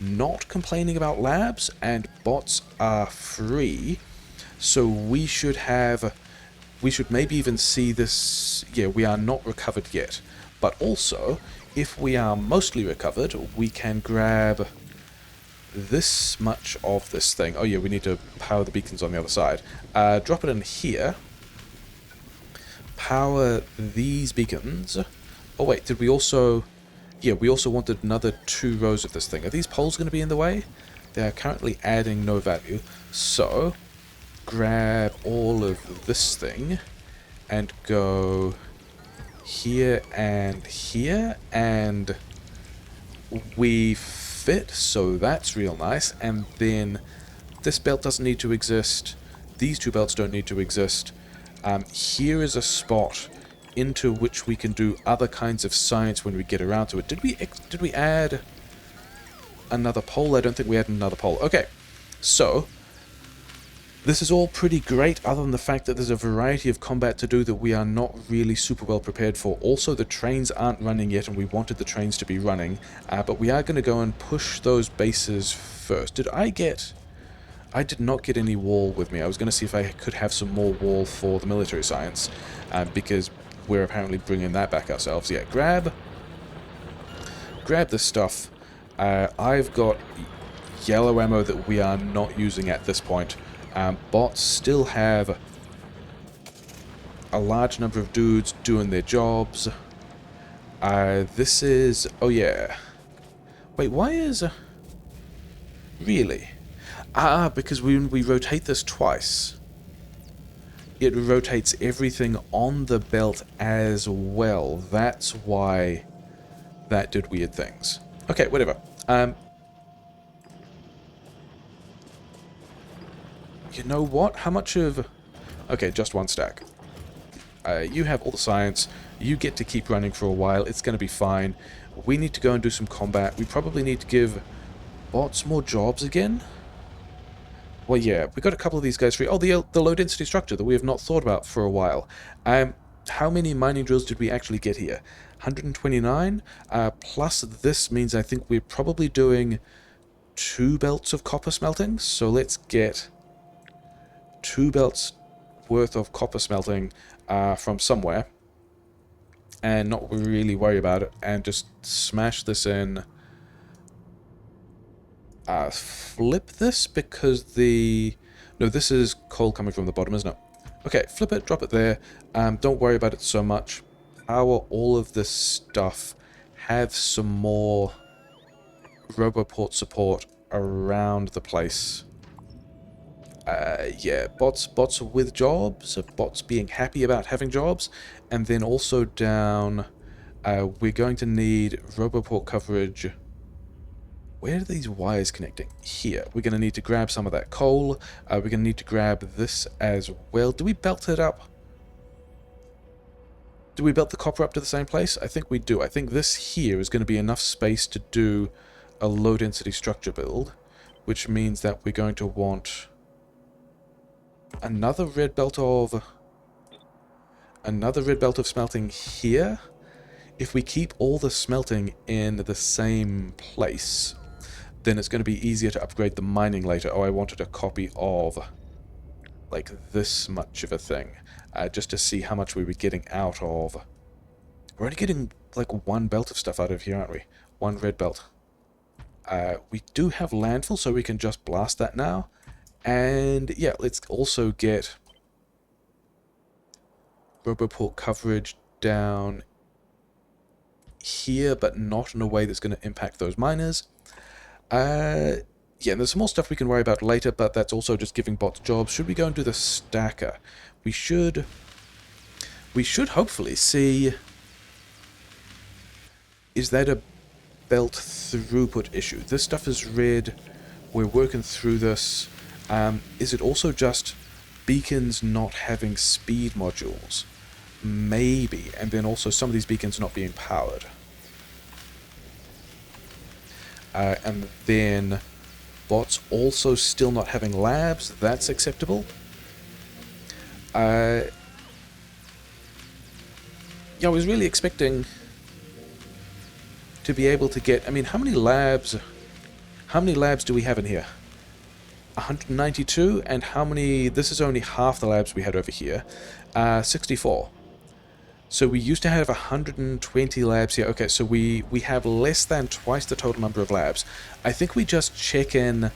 Speaker 1: not complaining about labs, and bots are free, so we should have... We should maybe even see this... Yeah, we are not recovered yet. But also, if we are mostly recovered, we can grab this much of this thing. Oh yeah, we need to power the beacons on the other side. Drop it in here. Power these beacons. Oh wait, did we also... Yeah, we also wanted another 2 rows of this thing. Are these poles going to be in the way? They are currently adding no value. So... grab all of this thing and go here, and we fit, so that's real nice. And then this belt doesn't need to exist, these 2 belts don't need to exist. Here is a spot into which we can do other kinds of science when we get around to it. Did we add another pole? I don't think we had another pole. Okay, so this is all pretty great, other than the fact that there's a variety of combat to do that we are not really super well prepared for. Also, the trains aren't running yet, and we wanted the trains to be running, but we are going to go and push those bases first. Did I get... I did not get any wall with me. I was going to see if I could have some more wall for the military science, because we're apparently bringing that back ourselves. Yeah, grab this stuff. I've got yellow ammo that we are not using at this point. Bots still have a large number of dudes doing their jobs. This is... Oh yeah. Wait, why is... Really? Because when we rotate this twice, it rotates everything on the belt as well. That's why that did weird things. Okay, whatever. You know what? How much of... Okay, just 1 stack. You have all the science. You get to keep running for a while. It's going to be fine. We need to go and do some combat. We probably need to give bots more jobs again. Well, yeah, we got a couple of these guys free. Oh, the low-density structure that we have not thought about for a while. How many mining drills did we actually get here? 129? Plus this means I think we're probably doing 2 belts of copper smelting. So let's get 2 belts worth of copper smelting from somewhere. And not really worry about it. And just smash this in. Flip this because the... No, this is coal coming from the bottom, isn't it? Okay, flip it, drop it there. Don't worry about it so much. Power all of this stuff. Have some more Roboport support around the place. Yeah, bots with jobs, bots being happy about having jobs, and then also down, we're going to need Roboport coverage. Where are these wires connecting? Here. We're going to need to grab some of that coal. We're going to need to grab this as well. Do we belt it up? Do we belt the copper up to the same place? I think we do. I think this here is going to be enough space to do a low-density structure build, which means that we're going to want another red belt of smelting here. If we keep all the smelting in the same place, then it's going to be easier to upgrade the mining later. Oh, I wanted a copy of like this much of a thing, just to see how much we were getting out of. We're only getting like one belt of stuff out of here, aren't we? One red belt. We do have landfill, so we can just blast that now. And yeah, let's also get Roboport coverage down here, but not in a way that's going to impact those miners. Yeah, and there's some more stuff we can worry about later, but that's also just giving bots jobs. Should we go and do the stacker? We should hopefully see... Is that a belt throughput issue? This stuff is red. We're working through this. Is it also just beacons not having speed modules? Maybe. And then also some of these beacons not being powered. And then bots also still not having labs. That's acceptable. Yeah, I was really expecting to be able to get... I mean, how many labs do we have in here? 192, and how many... This is only half the labs we had over here. 64. So we used to have 120 labs here. Okay, so we have less than twice the total number of labs. I think we just check in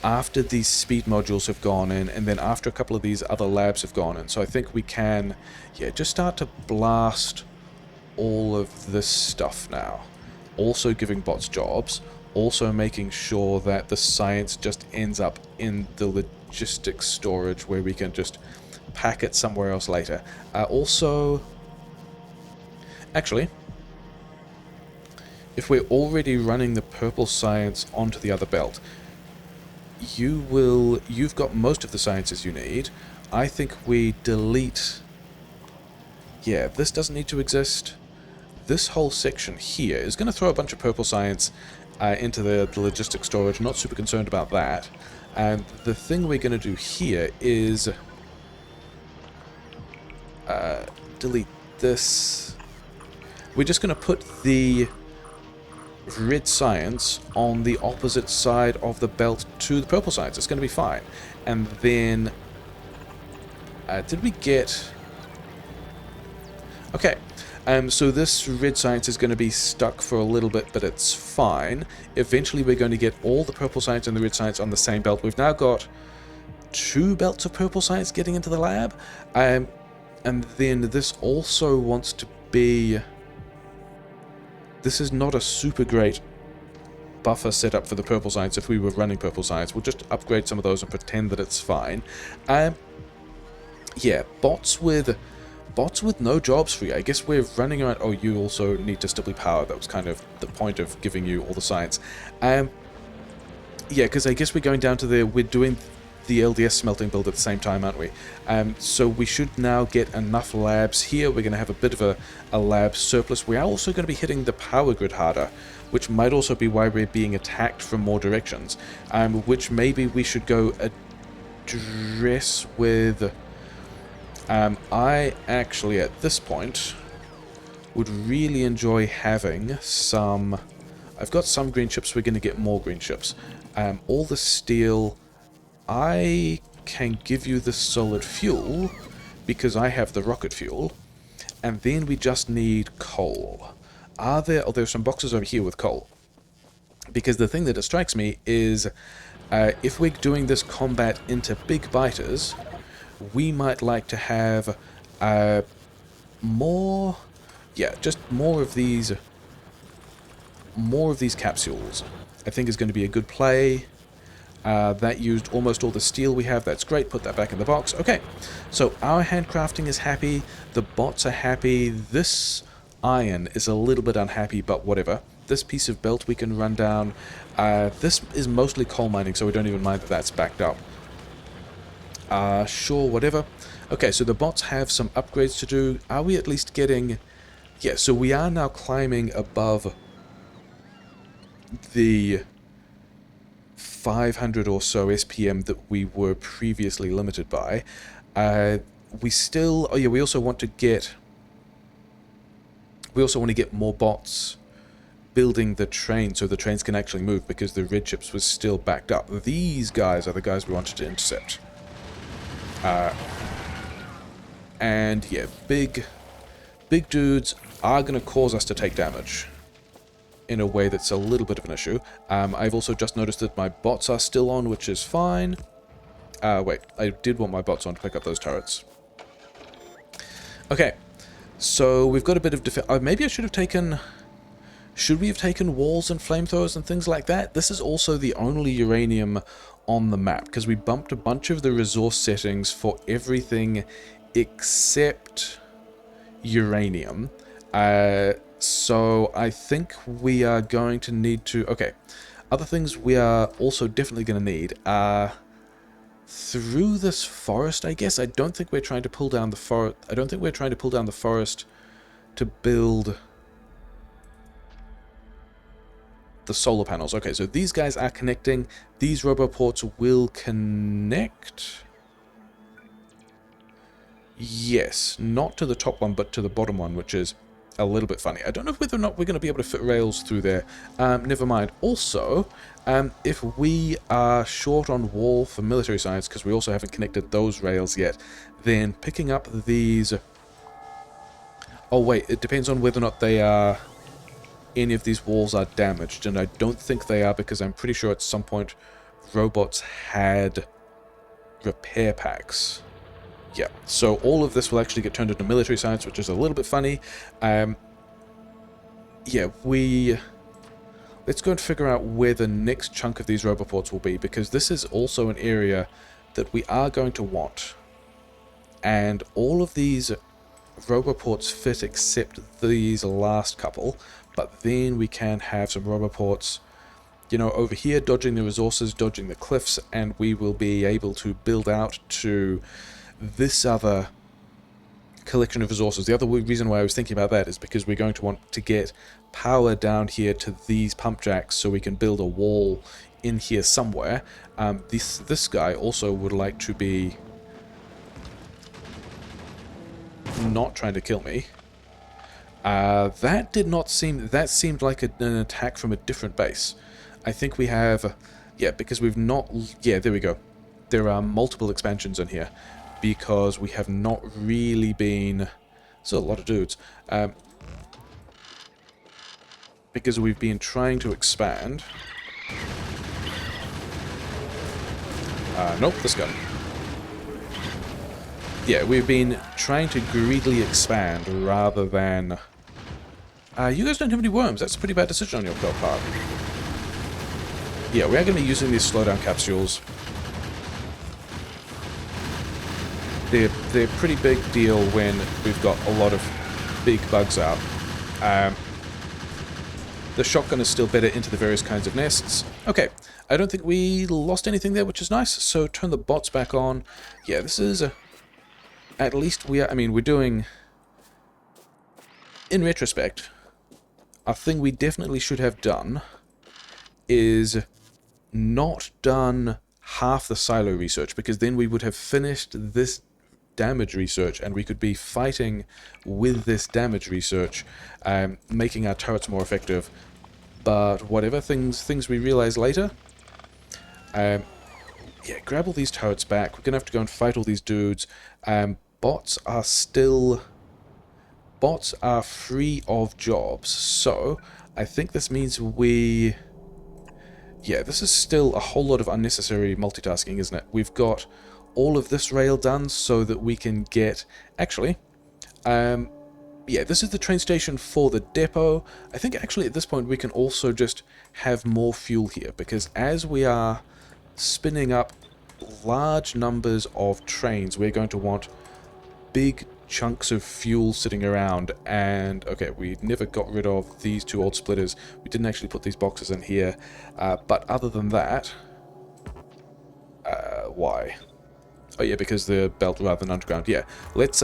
Speaker 1: after these speed modules have gone in, and then after a couple of these other labs have gone in. So I think we can, yeah, just start to blast all of this stuff now. Also giving bots jobs. Also making sure that the science just ends up in the logistics storage where we can just pack it somewhere else later. Also... Actually, if we're already running the purple science onto the other belt, you've got most of the sciences you need. I think we delete... Yeah, this doesn't need to exist. This whole section here is going to throw a bunch of purple science into the logistic storage. Not super concerned about that. And the thing we're going to do here is delete this. We're just going to put the red science on the opposite side of the belt to the purple science. It's going to be fine. And then... did we get... Okay. So this red science is going to be stuck for a little bit, but it's fine. Eventually we're going to get all the purple science and the red science on the same belt. We've now got 2 belts of purple science getting into the lab. And then this also wants to be... This is not a super great buffer setup for the purple science if we were running purple science. We'll just upgrade some of those and pretend that it's fine. Yeah, bots with no jobs free. I guess we're running around... Oh, you also need to still be powered. That was kind of the point of giving you all the science. Yeah, because I guess we're going down to the... We're doing the LDS smelting build at the same time, aren't we? So we should now get enough labs here. We're going to have a bit of a lab surplus. We are also going to be hitting the power grid harder, which might also be why we're being attacked from more directions, which maybe we should go address with... I actually, at this point, would really enjoy having some... I've got some green chips. We're going to get more green chips. All the steel... I can give you the solid fuel because I have the rocket fuel, and then we just need coal. Are there... Oh, there's some boxes over here with coal. Because the thing that strikes me is if we're doing this combat into big biters, we might like to have more, yeah, just more of these capsules. I think is going to be a good play. That used almost all the steel we have. That's great. Put that back in the box. Okay, so our handcrafting is happy. The bots are happy. This iron is a little bit unhappy, but whatever. This piece of belt we can run down. This is mostly coal mining, so we don't even mind that that's backed up. Sure, whatever. Okay, so the bots have some upgrades to do. Are we at least getting... Yeah, so we are now climbing above the 500 or so SPM that we were previously limited by. We still... Oh yeah, we also want to get... We also want to get more bots building the train so the trains can actually move, because the red ships was still backed up. These guys are the guys we wanted to intercept. And yeah, big dudes are going to cause us to take damage in a way that's a little bit of an issue. I've also just noticed that my bots are still on, which is fine. Wait, I did want my bots on to pick up those turrets. Okay, so we've got a bit of defense. Maybe I should have taken... Should we have taken walls and flamethrowers and things like that? This is also the only uranium on the map, because we bumped a bunch of the resource settings for everything except uranium. So I think we are going to need to... Okay, other things we are also definitely going to need are through this forest, I guess. I don't think we're trying to pull down the forest. I don't think we're trying to pull down the forest to build the solar panels. Okay, so these guys are connecting. These roboports will connect. Yes, not to the top one, but to the bottom one, which is a little bit funny. I don't know whether or not we're going to be able to fit rails through there. Never mind. Also, if we are short on wall for military science, because we also haven't connected those rails yet, then picking up these... Oh wait, it depends on whether or not they are... Any of these walls are damaged, and I don't think they are, because I'm pretty sure at some point robots had repair packs. Yeah, so all of this will actually get turned into military science, which is a little bit funny. Yeah, let's go and figure out where the next chunk of these roboports will be, because this is also an area that we are going to want. And all of these roboports fit except these last couple, but then we can have some roboports, you know, over here, dodging the resources, dodging the cliffs, and we will be able to build out to this other collection of resources. The other reason why I was thinking about that is because we're going to want to get power down here to these pump jacks so we can build a wall in here somewhere. This guy also would like to be not trying to kill me. That did not seem... That seemed like an attack from a different base. I think we have... Yeah, because we've not... Yeah, there we go. There are multiple expansions in here, because we have not really been... So a lot of dudes. Because we've been trying to expand. Nope, this guy. Yeah, we've been trying to greedily expand rather than... you guys don't have any worms. That's a pretty bad decision on your part. Yeah, we are going to be using these slowdown capsules. They're a pretty big deal when we've got a lot of big bugs out. The shotgun is still better into the various kinds of nests. Okay, I don't think we lost anything there, which is nice. So turn the bots back on. Yeah, this is a... At least we are... I mean, we're doing... In retrospect, a thing we definitely should have done is not done half the silo research, because then we would have finished this damage research and we could be fighting with this damage research, making our turrets more effective. But whatever, things we realize later. Yeah, grab all these turrets back. We're gonna have to go and fight all these dudes. Bots are still... Bots are free of jobs, so I think this means we... Yeah, this is still a whole lot of unnecessary multitasking, isn't it? We've got all of this rail done so that we can get... Actually, yeah, this is the train station for the depot. I think actually at this point we can also just have more fuel here, because as we are spinning up large numbers of trains, we're going to want big chunks of fuel sitting around. And okay, we never got rid of these two old splitters. We didn't actually put these boxes in here, but other than that, why? Oh yeah, because the belt rather than underground. Yeah, let's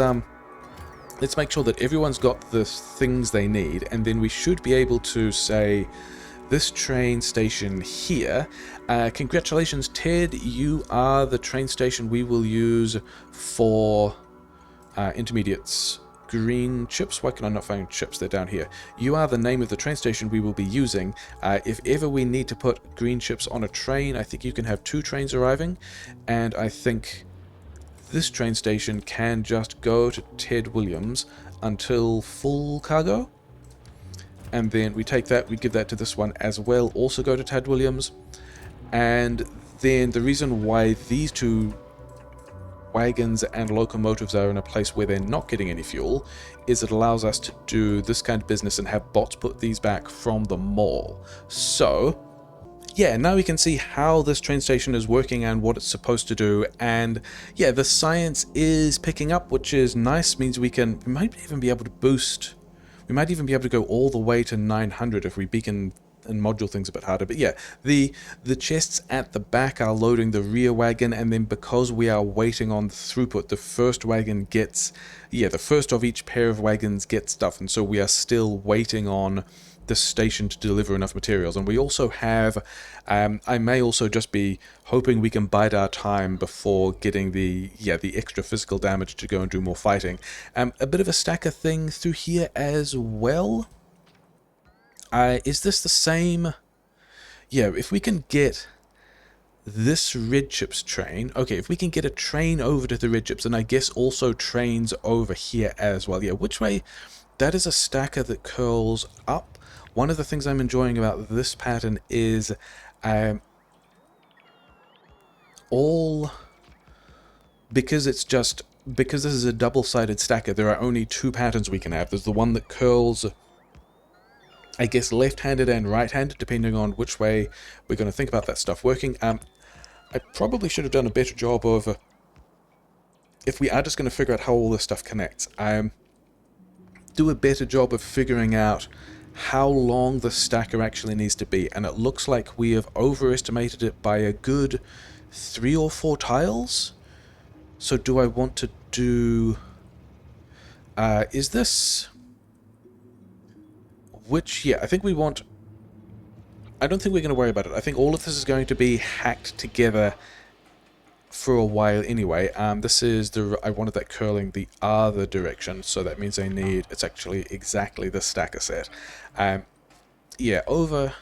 Speaker 1: make sure that everyone's got the things they need, and then we should be able to say, this train station here, congratulations Ted, you are the train station we will use for intermediates. Green chips? Why can I not find chips? They're down here. You are the name of the train station we will be using. If ever we need to put green chips on a train, I think you can have 2 trains arriving, and I think this train station can just go to Ted Williams until full cargo. And then we take that, we give that to this one as well, also go to Ted Williams. And then the reason why these 2 wagons and locomotives are in a place where they're not getting any fuel is it allows us to do this kind of business and have bots put these back from the mall. So yeah, now we can see how this train station is working and what it's supposed to do, and yeah, the science is picking up, which is nice. Means we might even be able to boost, we might even be able to go all the way to 900 if we beacon and module things a bit harder. But yeah, the chests at the back are loading the rear wagon, and then because we are waiting on the throughput, the first wagon gets, yeah, the first of each pair of wagons gets stuff, and so we are still waiting on the station to deliver enough materials. And we also have, I may also just be hoping we can bide our time before getting the extra physical damage to go and do more fighting. A bit of a stacker thing through here as well. Is this the same? Yeah, if we can get this Red Chips train, okay, if we can get a train over to the Red Chips, and I guess also trains over here as well. Yeah, which way? That is a stacker that curls up. One of the things I'm enjoying about this pattern is because this is a double-sided stacker, there are only 2 patterns we can have. There's the one that curls, I guess, left-handed and right-handed, depending on which way we're going to think about that stuff working. I probably should have done a better job of, if we are just going to figure out how all this stuff connects, do a better job of figuring out how long the stacker actually needs to be. And it looks like we have overestimated it by a good 3 or 4 tiles. So do I want to do... is this... Which, yeah, I think we want... I don't think we're going to worry about it. I think all of this is going to be hacked together for a while anyway. This is the... I wanted that curling the other direction, so that means I need... It's actually exactly the stacker set. Yeah, over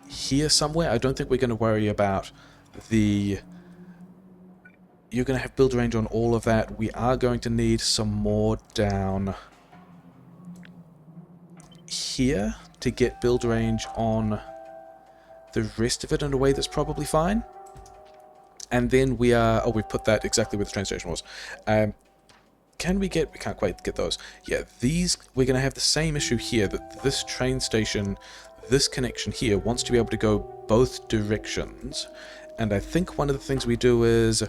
Speaker 1: here somewhere, I don't think we're going to worry about the... You're going to have build range on all of that. We are going to need some more down here to get build range on the rest of it in a way that's probably fine. And then we are... Oh, we've put that exactly where the train station was. Can we get... We can't quite get those. Yeah, these... We're going to have the same issue here, that this train station, this connection here, wants to be able to go both directions. And I think one of the things we do is...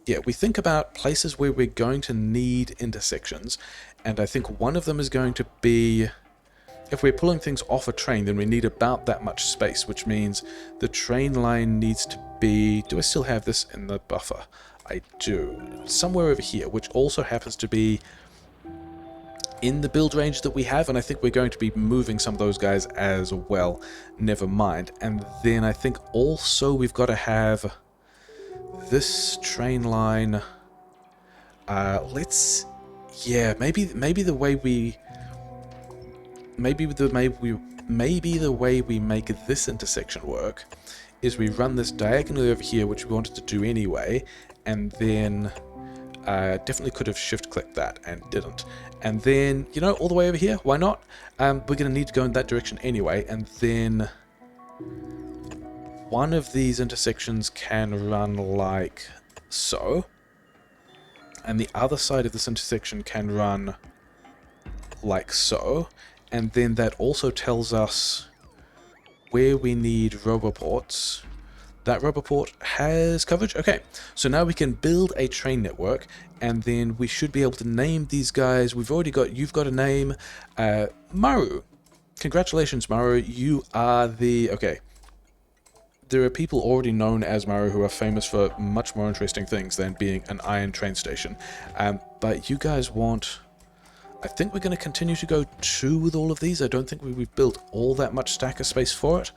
Speaker 1: Yeah, we think about places where we're going to need intersections. And I think one of them is going to be... If we're pulling things off a train, then we need about that much space, which means the train line needs to be... Do I still have this in the buffer? I do. Somewhere over here, which also happens to be in the build range that we have, and I think we're going to be moving some of those guys as well. Never mind. And then I think also we've got to have this train line... let's... Yeah, maybe the way we... Maybe the way we make this intersection work is we run this diagonally over here, which we wanted to do anyway, and then definitely could have shift-clicked that and didn't. And then, you know, all the way over here, why not? We're going to need to go in that direction anyway, and then one of these intersections can run like so. And the other side of this intersection can run like so. And then that also tells us where we need roboports. That roboport has coverage. Okay, so now we can build a train network, and then we should be able to name these guys. You've got a name, Maru. Congratulations, Maru. You are okay. There are people already known as Maru who are famous for much more interesting things than being an iron train station. But you guys want... I think we're going to continue to go 2 with all of these. I don't think we've built all that much stacker space for it.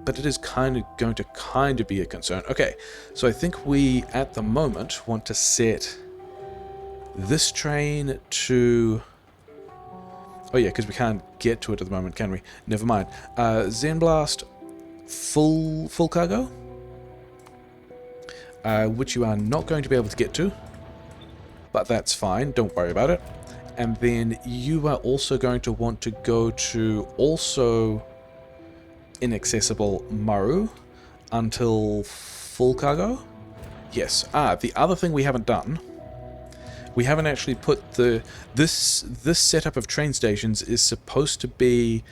Speaker 1: But it is going to be a concern. Okay, so I think we, at the moment, want to set this train to... Oh yeah, because we can't get to it at the moment, can we? Never mind. Zenblast, full cargo, which you are not going to be able to get to. But that's fine, don't worry about it. And then you are also going to want to go to also inaccessible Maru until full cargo. Yes. The other thing we haven't done, we haven't actually put this setup of train stations is supposed to be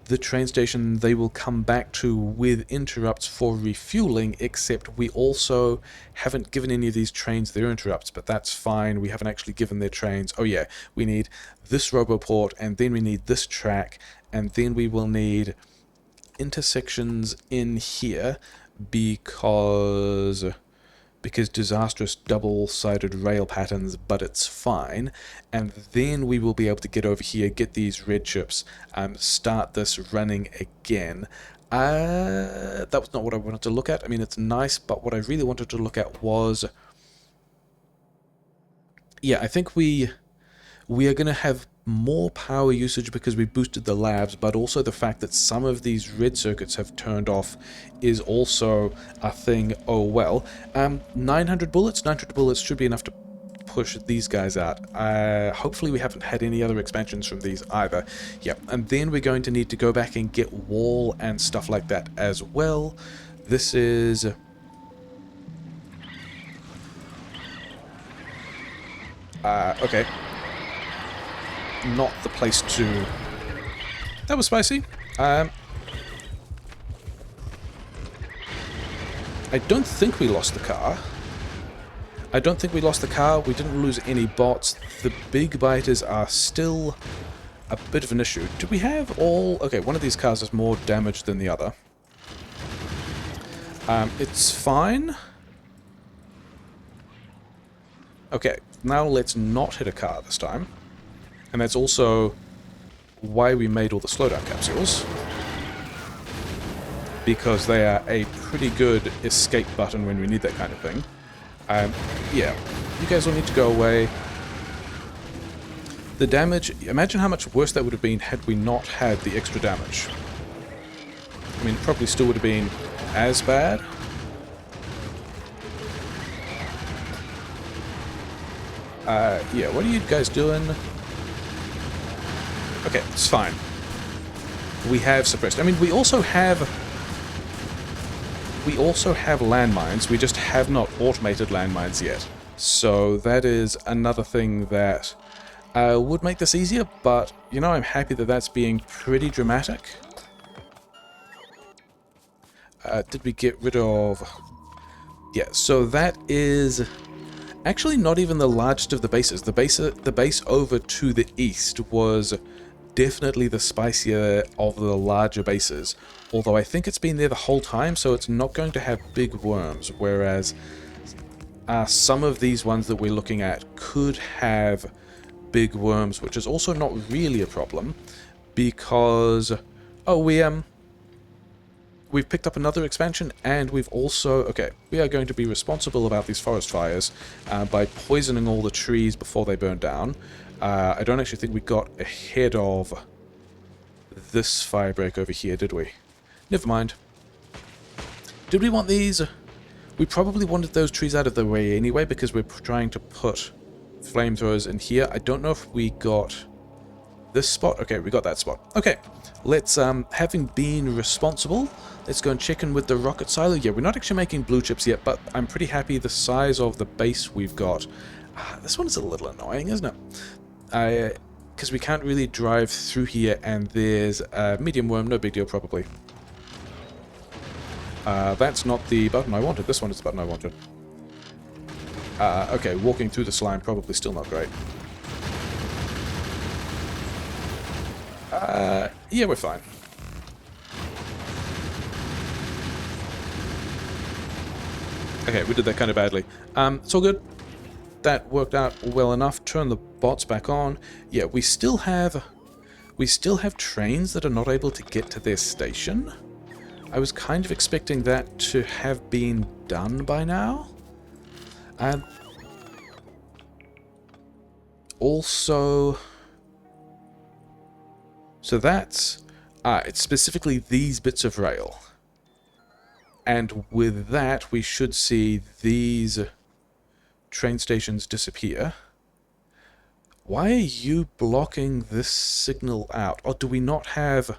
Speaker 1: the train station they will come back to with interrupts for refueling, except we also haven't given any of these trains their interrupts, but that's fine. We haven't actually given their trains. Oh yeah, we need this roboport, and then we need this track, and then we will need intersections in here because disastrous double-sided rail patterns, but it's fine. And then we will be able to get over here, get these red chips, start this running again. That was not what I wanted to look at. I mean, it's nice, but what I really wanted to look at was... Yeah, I think we are going to have more power usage because we boosted the labs, but also the fact that some of these red circuits have turned off is also a thing. Oh well. 900 bullets? 900 bullets should be enough to push these guys out. Hopefully we haven't had any other expansions from these either. Yep, and then we're going to need to go back and get wall and stuff like that as well. This is... okay. Not the place to... That was spicy. I don't think we lost the car. We didn't lose any bots. The big biters are still a bit of an issue. Do we have all... Okay, one of these cars is more damaged than the other. It's fine. Okay, now let's not hit a car this time. And that's also why we made all the slowdown capsules. Because they are a pretty good escape button when we need that kind of thing. Yeah, you guys will need to go away. The damage, imagine how much worse that would have been had we not had the extra damage. I mean, it probably still would have been as bad. Yeah, what are you guys doing? Okay, it's fine. We have suppressed. I mean, we also have landmines. We just have not automated landmines yet. So that is another thing that would make this easier, but, you know, I'm happy that that's being pretty dramatic. Did we get rid of... Yeah, so that is actually not even the largest of the bases. The base over to the east was definitely the spicier of the larger bases, although I think it's been there the whole time, so it's not going to have big worms, whereas some of these ones that we're looking at could have big worms, which is also not really a problem, because we've picked up another expansion, and we've also... Okay, we are going to be responsible about these forest fires by poisoning all the trees before they burn down. I don't actually think we got ahead of this firebreak over here, did we? Never mind. Did we want these? We probably wanted those trees out of the way anyway, because we're trying to put flamethrowers in here. I don't know if we got This spot? Okay, we got that spot. Okay, let's, having been responsible, let's go and check in with the rocket silo. Yeah, we're not actually making blue chips yet, but I'm pretty happy the size of the base we've got. This one is a little annoying, isn't it? Because we can't really drive through here, and there's a medium worm, no big deal probably. That's not the button I wanted. This one is the button I wanted. Okay, walking through the slime, probably still not great. Yeah, we're fine. Okay, we did that kind of badly. It's all good. That worked out well enough. Turn the bots back on. Yeah, we still have trains that are not able to get to their station. I was kind of expecting that to have been done by now. Also, so that's it's specifically these bits of rail. And with that, we should see these train stations disappear. Why are you blocking this signal out? Or do we not have...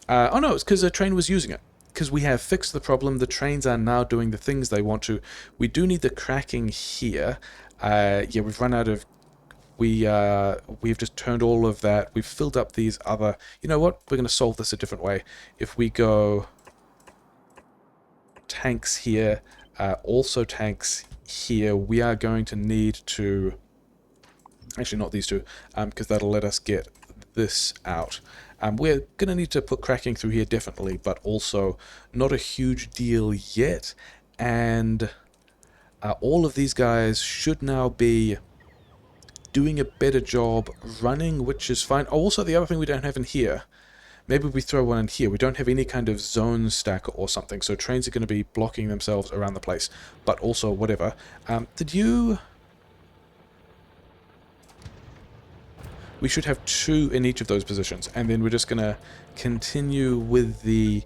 Speaker 1: oh no, it's because the train was using it. Because we have fixed the problem, the trains are now doing the things they want to. We do need the cracking here. Yeah, we've run out of... We've just turned all of that. We've filled up these other... You know what? We're going to solve this a different way. If we go... tanks here, also tanks here, we are going to need to... Actually, not these two, because that'll let us get this out. We're going to need to put cracking through here, definitely, but also not a huge deal yet. And all of these guys should now be doing a better job running, which is fine. Oh, also, the other thing we don't have in here, maybe we throw one in here. We don't have any kind of zone stack or something, so trains are going to be blocking themselves around the place. But also, whatever. Did you... We should have 2 in each of those positions, and then we're just going to continue with the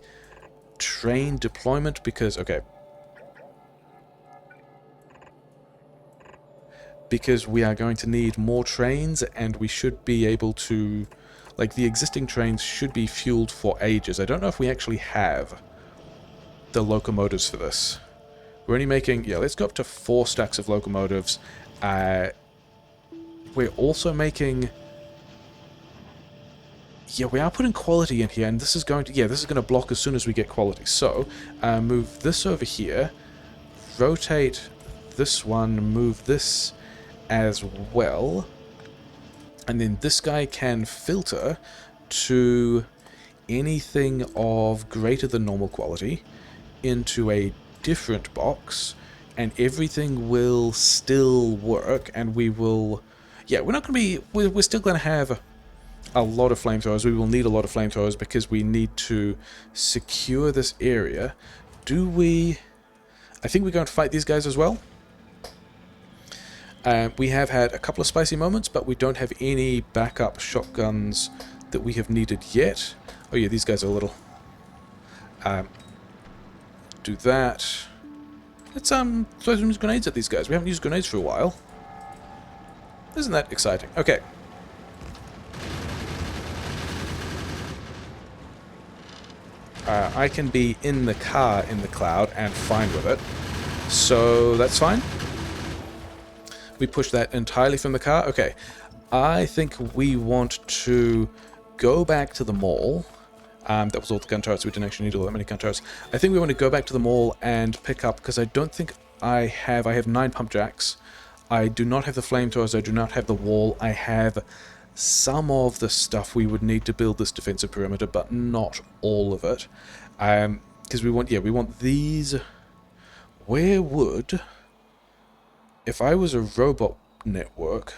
Speaker 1: train deployment because, okay. Because we are going to need more trains, and we should be able to... Like, the existing trains should be fueled for ages. I don't know if we actually have the locomotives for this. We're only making... Yeah, let's go up to 4 stacks of locomotives. We're also making... Yeah, we are putting quality in here, and this is going to... Yeah, this is going to block as soon as we get quality. So, move this over here. Rotate this one. Move this as well. And then this guy can filter to anything of greater than normal quality into a different box, and everything will still work, and we will... Yeah, we're not going to be... We're still going to have a lot of flamethrowers. We will need a lot of flamethrowers because we need to secure this area. Do we... I think we're going to fight these guys as well. We have had a couple of spicy moments, but we don't have any backup shotguns that we have needed yet. Oh yeah, these guys are a little... do that. Let's throw some grenades at these guys. We haven't used grenades for a while. Isn't that exciting? Okay. I can be in the car in the cloud and fine with it. So that's fine. We push that entirely from the car. Okay. I think we want to go back to the mall. That was all the gun turrets. We didn't actually need all that many gun turrets. I think we want to go back to the mall and pick up, because I don't think I have 9 pump jacks. I do not have the flamethrowers. I do not have the wall. I have some of the stuff we would need to build this defensive perimeter, but not all of it. Because we want these. Where would... If I was a robot network,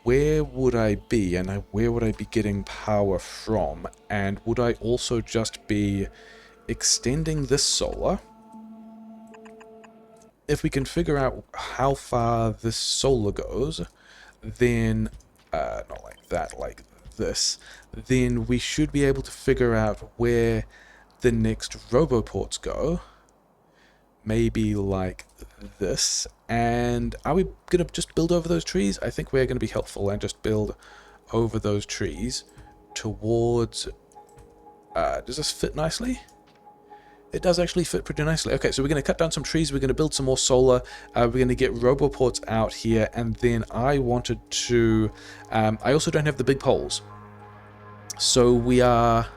Speaker 1: where would I be, and where would I be getting power from? And would I also just be extending this solar? If we can figure out how far this solar goes, then, not like that, like this, then we should be able to figure out where the next roboports go. Maybe like this, And are we going to just build over those trees? I think we're going to be helpful and just build over those trees towards... does this fit nicely? It does actually fit pretty nicely. Okay, so we're going to cut down some trees. We're going to build some more solar. We're going to get roboports out here. And then I wanted to... I also don't have the big poles. So we are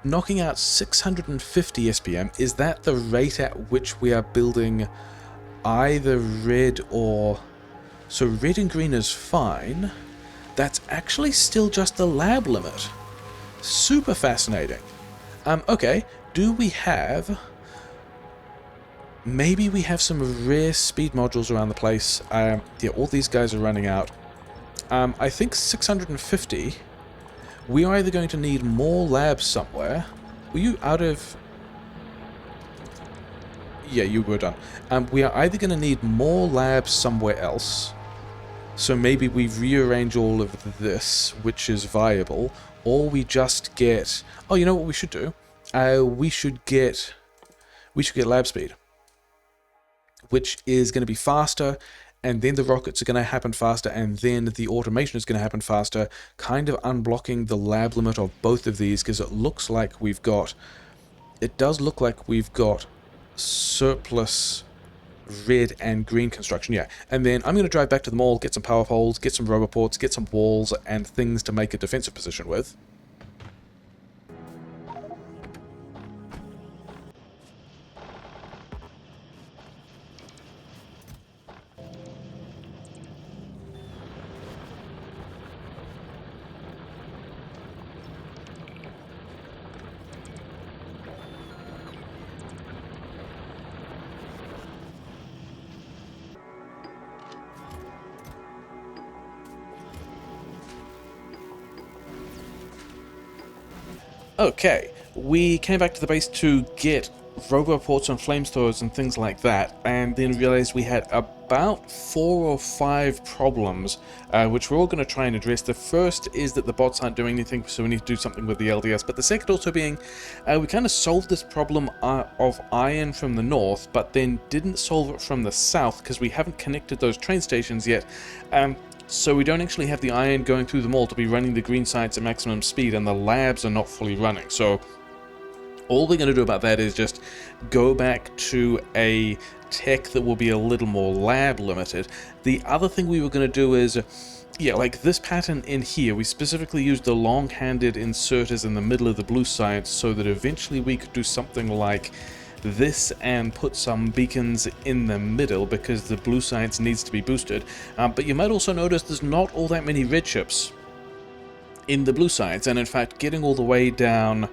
Speaker 1: knocking out 650 SPM. Is that the rate at which we are building either red or... So red and green is fine. That's actually still just the lab limit. Super fascinating. Okay, do we have... Maybe we have some rare speed modules around the place. Yeah, all these guys are running out. I think 650... We are either going to need more labs somewhere. Were you out of... Yeah, you were done. We are either going to need more labs somewhere else. So maybe we rearrange all of this, which is viable. Or we just get... Oh, you know what we should do? We should get lab speed. Which is going to be faster... And then the rockets are going to happen faster, and then the automation is going to happen faster, kind of unblocking the lab limit of both of these, because it looks like we've got... It does look like we've got surplus red and green construction, yeah. And then I'm going to drive back to the mall, get some power poles, get some roboports, get some walls, and things to make a defensive position with. Okay, we came back to the base to get roboports and flamethrowers and things like that, and then realized we had about 4 or 5 problems, which we're all going to try and address. The first is that the bots aren't doing anything, so we need to do something with the LDS, but the second also being, we kind of solved this problem of iron from the north, but then didn't solve it from the south, because we haven't connected those train stations yet. So we don't actually have the iron going through the mall to be running the green sites at maximum speed, and the labs are not fully running. So all we're going to do about that is just go back to a tech that will be a little more lab limited. The other thing we were going to do is, yeah, like this pattern in here, we specifically used the long-handed inserters in the middle of the blue sites so that eventually we could do something like this and put some beacons in the middle, because the blue science needs to be boosted. But you might also notice there's not all that many red ships in the blue science, and in fact getting all the way down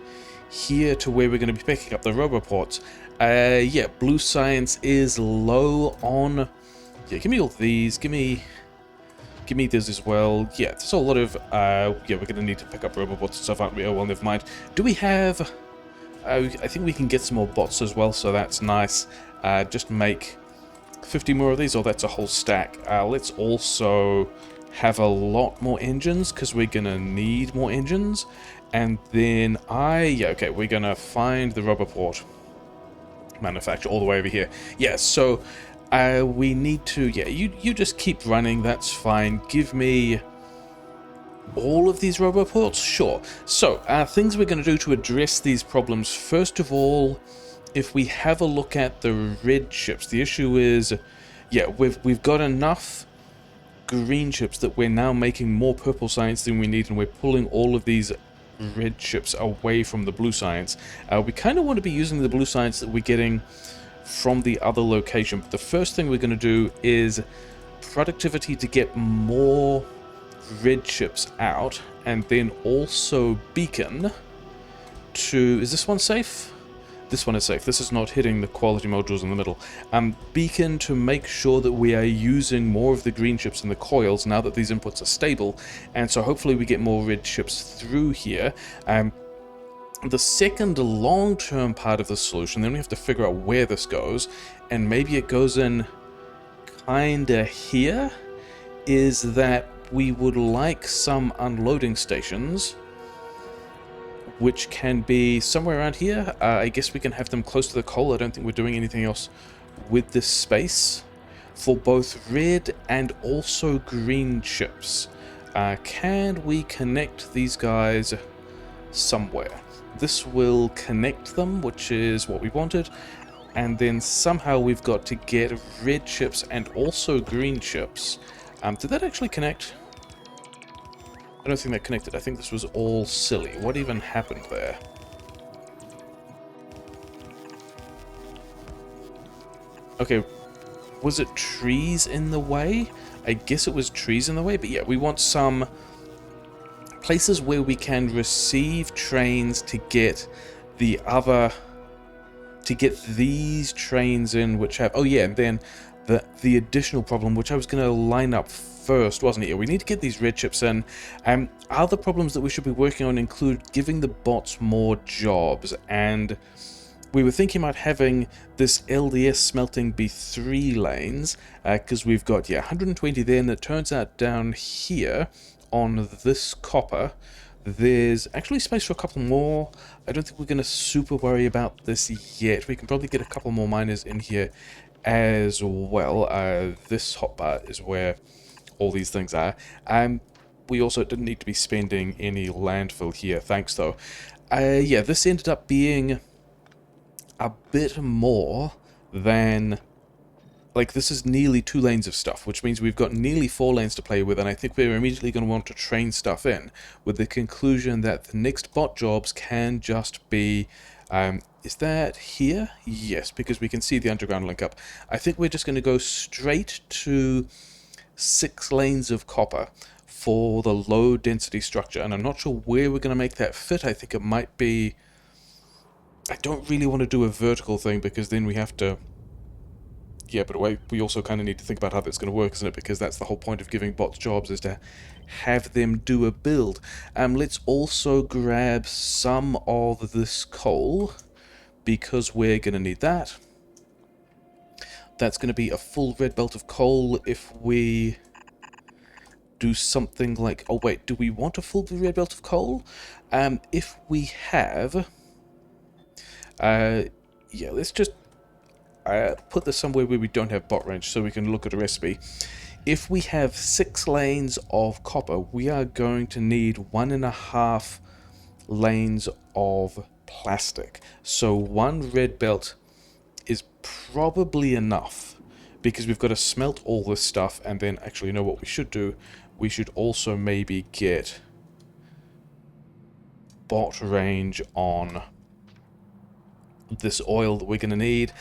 Speaker 1: here to where we're going to be picking up the roboports, yeah, blue science is low on... Yeah, give me all these, give me this as well. Yeah, there's a lot of... yeah, we're going to need to pick up roboports and stuff, aren't we? Oh, well, never mind. Do we have... I think we can get some more bots as well, so that's nice. Just make 50 more of these. Oh, that's a whole stack. Let's also have a lot more engines, because we're going to need more engines. And then yeah, okay, we're going to find the roboport manufacturer all the way over here. Yeah, so we need to... Yeah, you just keep running, that's fine. Give me... all of these roboports? Sure. So, things we're going to do to address these problems. First of all, if we have a look at the red ships, the issue is, yeah, we've got enough green ships that we're now making more purple science than we need, and we're pulling all of these red ships away from the blue science. We kind of want to be using the blue science that we're getting from the other location. But the first thing we're going to do is productivity to get more red ships out, and then also beacon to... Is this one safe? This one is safe. This is not hitting the quality modules in the middle. Beacon to make sure that we are using more of the green ships in the coils now that these inputs are stable, and so hopefully we get more red ships through here. The second long-term part of the solution, then we have to figure out where this goes, and maybe it goes in kinda here, is that we would like some unloading stations, which can be somewhere around here. I guess we can have them close to the coal. I don't think we're doing anything else with this space. for both red and also green chips. Can we connect these guys somewhere? This will connect them, which is what we wanted, and then somehow we've got to get red chips and also green chips. Did that actually connect? I don't think that connected. I think this was all silly. What even happened there? Okay, was it trees in the way? I guess it was trees in the way, but yeah, we want some places where we can receive trains to get the other, to get these trains in, which have, oh yeah, and then the additional problem, which I was going to line up first, wasn't it? Yeah, we need to get these red chips in. Other problems that we should be working on include giving the bots more jobs, and we were thinking about having this LDS smelting be 3 lanes, because we've got, yeah, 120 there, and it turns out down here on this copper, there's actually space for a couple more. I don't think we're going to super worry about this yet. We can probably get a couple more miners in here as well. This hotbar is where all these things are. We also didn't need to be spending any landfill here, thanks though. Yeah, this ended up being a bit more than, like, this is nearly 2 lanes of stuff, which means we've got nearly 4 lanes to play with, and I think we're immediately going to want to train stuff in, with the conclusion that the next bot jobs can just be, is that here? Yes, because we can see the underground link up. I think we're just going to go straight to 6 lanes of copper for the low density structure, and I'm not sure where we're going to make that fit. I think it might be, I don't really want to do a vertical thing because then we have to, yeah, but we also kind of need to think about how that's going to work, isn't it? Because that's the whole point of giving bots jobs, is to have them do a build. Let's also grab some of this coal, because we're going to need that. That's going to be a full red belt of coal if we do something like, oh wait, do we want a full red belt of coal? If we have, yeah, let's just put this somewhere where we don't have bot range so we can look at a recipe. If we have 6 lanes of copper, we are going to need 1.5 lanes of plastic. So 1 red belt is probably enough, because we've got to smelt all this stuff, and then actually, you know what we should do? We should also maybe get bot range on this oil that we're going to need.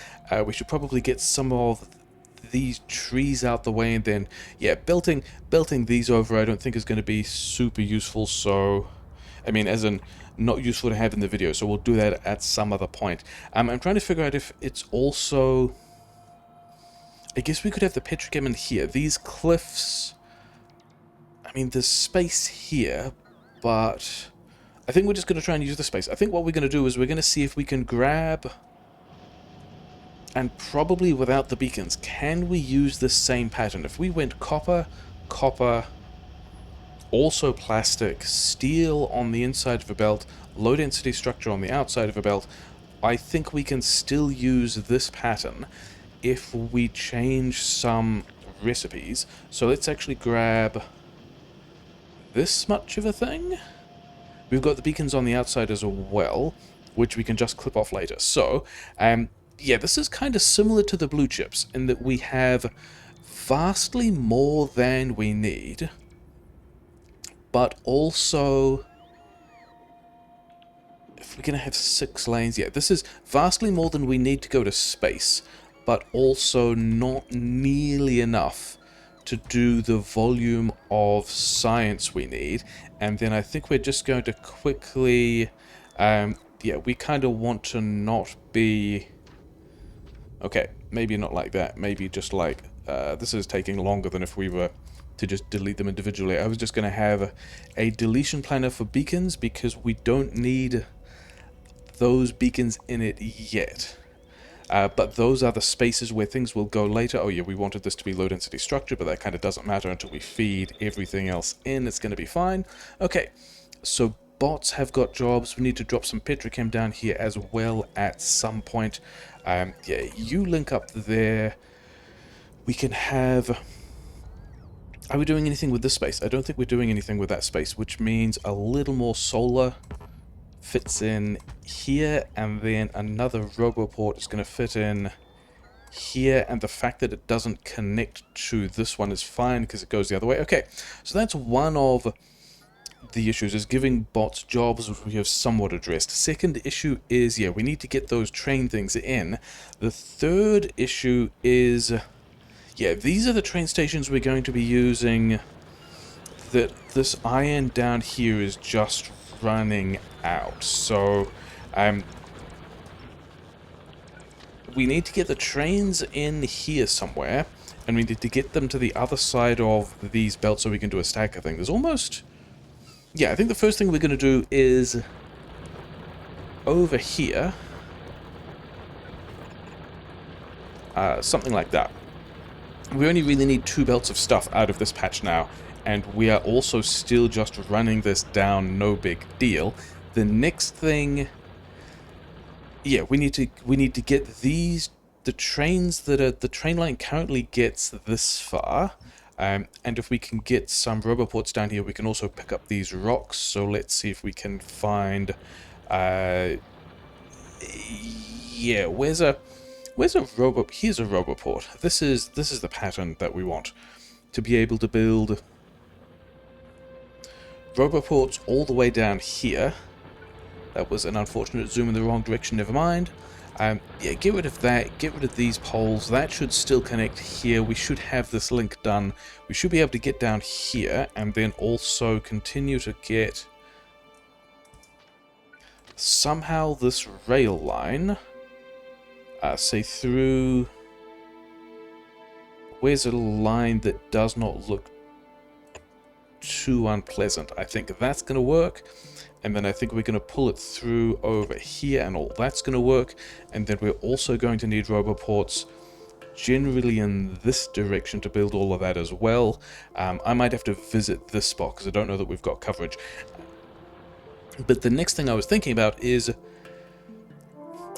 Speaker 1: We should probably get some of these trees out the way, and then, yeah, belting these over I don't think is going to be super useful, so, I mean, as in, not useful to have in the video, so we'll do that at some other point. I'm trying to figure out if it's also, I guess we could have the petrochem in here. These cliffs, I mean, there's space here, but I think we're just going to try and use the space. I think what we're going to do is we're going to see if we can grab, and probably without the beacons, can we use this same pattern? If we went copper, copper, also plastic, steel on the inside of a belt, low density structure on the outside of a belt, I think we can still use this pattern if we change some recipes. So let's actually grab this much of a thing. We've got the beacons on the outside as well, which we can just clip off later. So, yeah, this is kind of similar to the blue chips in that we have vastly more than we need, but also, if we're going to have 6 lanes, yeah, this is vastly more than we need to go to space, but also not nearly enough to do the volume of science we need. And then I think we're just going to quickly, yeah, we kind of want to not be, okay, maybe not like that, maybe just like, this is taking longer than if we were to just delete them individually. I was just going to have a deletion planner for beacons, because we don't need those beacons in it yet. But those are the spaces where things will go later. Oh yeah, we wanted this to be low density structure, but that kind of doesn't matter until we feed everything else in. It's going to be fine. Okay, so bots have got jobs. We need to drop some petrochem down here as well at some point. Yeah, you link up there. We can have... Are we doing anything with this space? I don't think we're doing anything with that space, which means a little more solar fits in here, and then another roboport is going to fit in here, and the fact that it doesn't connect to this one is fine because it goes the other way. Okay, so that's one of the issues, is giving bots jobs, which we have somewhat addressed. Second issue is, yeah, we need to get those train things in. The third issue is, yeah, these are the train stations we're going to be using. That this iron down here is just running out. So, we need to get the trains in here somewhere, and we need to get them to the other side of these belts so we can do a stacker thing. There's almost... Yeah, I think the first thing we're going to do is over here. Something like that. We only really need 2 belts of stuff out of this patch now, and we are also still just running this down, no big deal. The next thing... Yeah, we need to get these... The trains that are... The train line currently gets this far. And if we can get some roboports down here, we can also pick up these rocks. So let's see if we can find... yeah, where's a robo... Here's a roboport. This is the pattern that we want. To be able to build roboports all the way down here. That was an unfortunate zoom in the wrong direction, never mind. Yeah, get rid of that, get rid of these poles. That should still connect here. We should have this link done. We should be able to get down here, and then also continue to get somehow this rail line, say through... Where's a line that does not look too unpleasant? I think that's going to work. And then I think we're going to pull it through over here, and all that's going to work. And then we're also going to need roboports generally in this direction to build all of that as well. I might have to visit this spot because I don't know that we've got coverage. But the next thing I was thinking about is,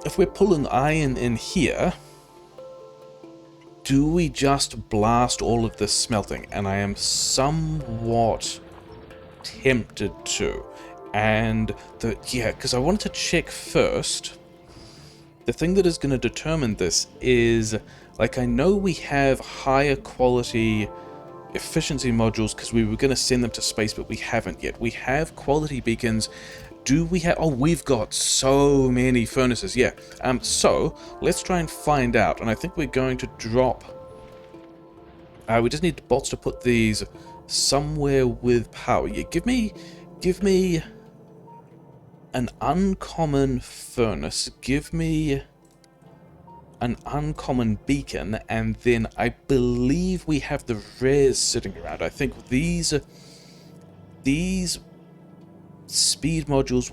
Speaker 1: if we're pulling iron in here, do we just blast all of this smelting? And I am somewhat tempted to. And because I wanted to check first. The thing that is going to determine this is, like, I know we have higher quality efficiency modules because we were going to send them to space, but we haven't yet. We have quality beacons. Do we have... Oh, we've got so many furnaces. Yeah. So let's try and find out. And I think we're going to drop... we just need bots to put these somewhere with power. Yeah, give me an uncommon furnace, give me an uncommon beacon, and then I believe we have the rares sitting around. I think these speed modules,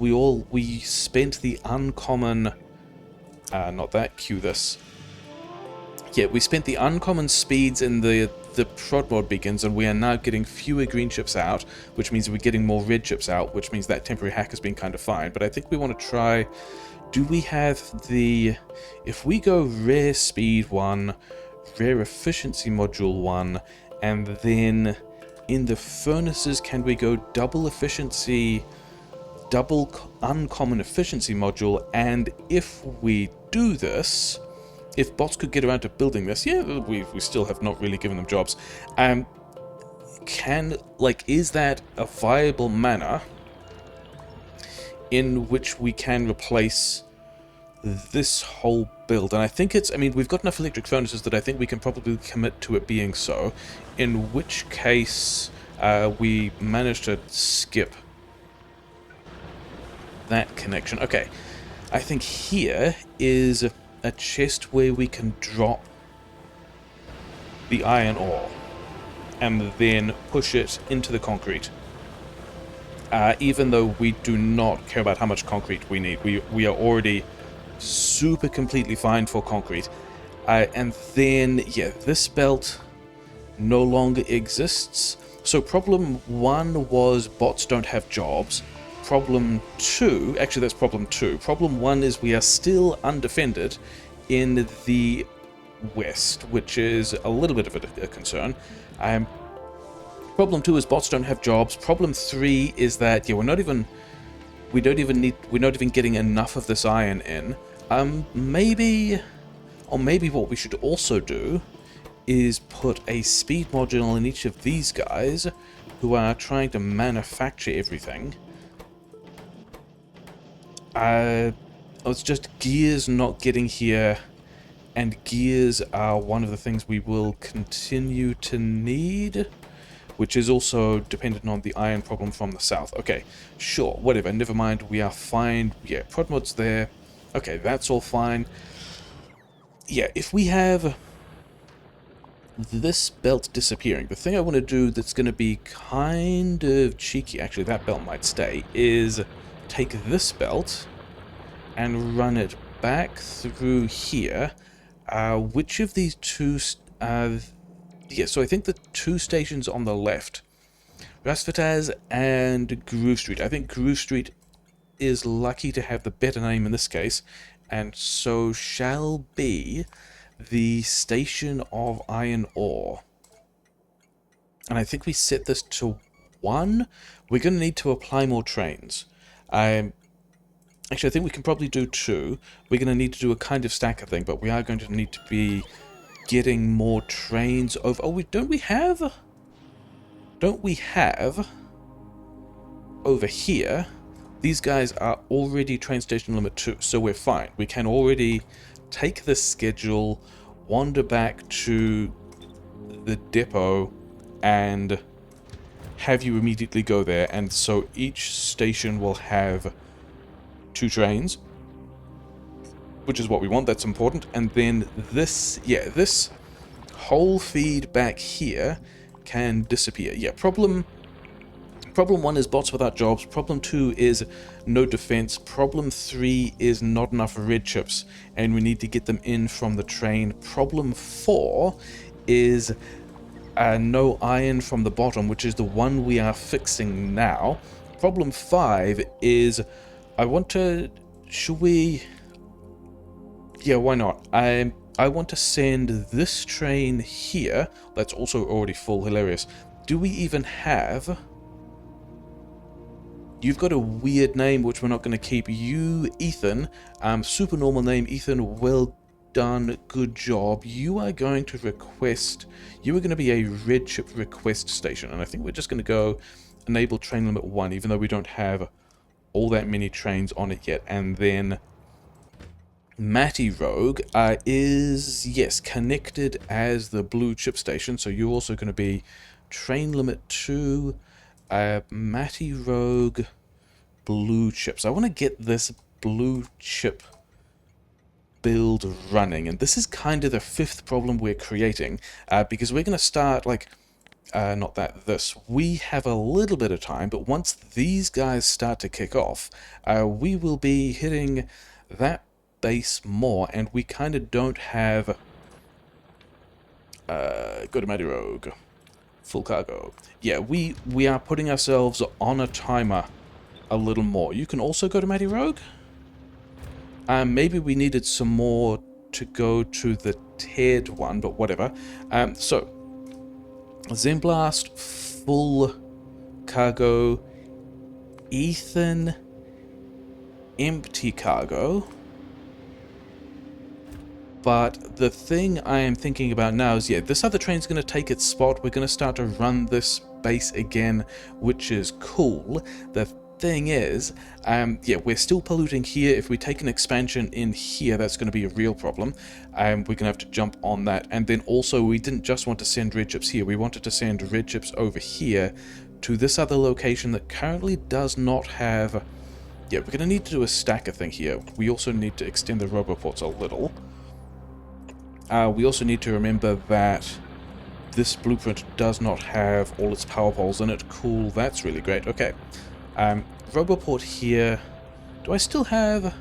Speaker 1: we spent the uncommon, not that, cue this. Yeah, we spent the uncommon speeds in the prod mod beacons, and we are now getting fewer green chips out, which means we're getting more red chips out, which means that temporary hack has been kind of fine. But I think we want to try... Do we have the... If we go rare speed 1, rare efficiency module 1, and then in the furnaces, can we go double efficiency, double uncommon efficiency module? And if we do this... If bots could get around to building this, yeah, we still have not really given them jobs. Is that a viable manner in which we can replace this whole build? And I think it's, I mean, we've got enough electric furnaces that I think we can probably commit to it being so, in which case we managed to skip that connection. Okay, I think here is a chest where we can drop the iron ore and then push it into the concrete. Even though we do not care about how much concrete we need. We are already super completely fine for concrete. And then, yeah, this belt no longer exists. So problem 1 was bots don't have jobs. Problem 2, actually that's problem 2. Problem 1 is we are still undefended in the west, which is a little bit of a concern. Problem 2 is bots don't have jobs. Problem 3 is that, yeah, we're not even getting enough of this iron in. Maybe what we should also do is put a speed module in each of these guys who are trying to manufacture everything. It's just gears not getting here, and gears are one of the things we will continue to need, which is also dependent on the iron problem from the south. Okay, sure, whatever, never mind, we are fine. Yeah, prod mod's there. Okay, that's all fine. Yeah, if we have this belt disappearing, the thing I want to do that's going to be kind of cheeky, actually that belt might stay, is take this belt and run it back through here. Which of these two... yeah, so I think the two stations on the left, Rasvataz and Groove Street. I think Groove Street is lucky to have the better name in this case, and so shall be the Station of Iron Ore. And I think we set this to 1. We're going to need to apply more trains. Actually, I think we can probably do 2. We're going to need to do a kind of stacker thing, but we are going to need to be getting more trains over... Oh, don't we have over here? These guys are already train station limit 2, so we're fine. We can already take this schedule, wander back to the depot, and have you immediately go there. And so each station will have 2 trains, which is what we want. That's important. And then this, yeah, this whole feed back here can disappear. Yeah, problem 1 is bots without jobs. Problem 2 is no defense. Problem 3 is not enough red chips, and we need to get them in from the train. Problem 4 is no iron from the bottom, which is the one we are fixing now. Problem 5 is I want to... Should we... Yeah, why not? I want to send this train here. That's also already full. Hilarious. Do we even have... You've got a weird name, which we're not going to keep. You, Ethan, super normal name, Ethan, well done, good job. You are going to request... You are going to be a red chip request station, and I think we're just going to go enable train limit 1, even though we don't have all that many trains on it yet. And then Matty Rogue is, yes, connected as the blue chip station, so you're also going to be train limit 2, Matty Rogue, blue chips. I want to get this blue chip build running, and this is kind of the 5th problem we're creating, because we're going to start, like, we have a little bit of time, but once these guys start to kick off, we will be hitting that base more, and we kind of don't have... go to Matty Rogue. Full cargo. Yeah, we are putting ourselves on a timer a little more. You can also go to Matty Rogue. Maybe we needed some more to go to the Ted one, but whatever. So, Zenblast, full cargo. Ethan, empty cargo. But the thing I am thinking about now is, yeah, this other train's going to take its spot. We're going to start to run this base again, which is cool. The thing is, yeah, we're still polluting here. If we take an expansion in here, that's going to be a real problem. We're going to have to jump on that. And then also, we didn't just want to send red chips here. We wanted to send red chips over here to this other location that currently does not have... Yeah, we're going to need to do a stacker thing here. We also need to extend the roboports a little. We also need to remember that this blueprint does not have all its power poles in it. Cool, that's really great. Okay. Roboport here. Do I still have...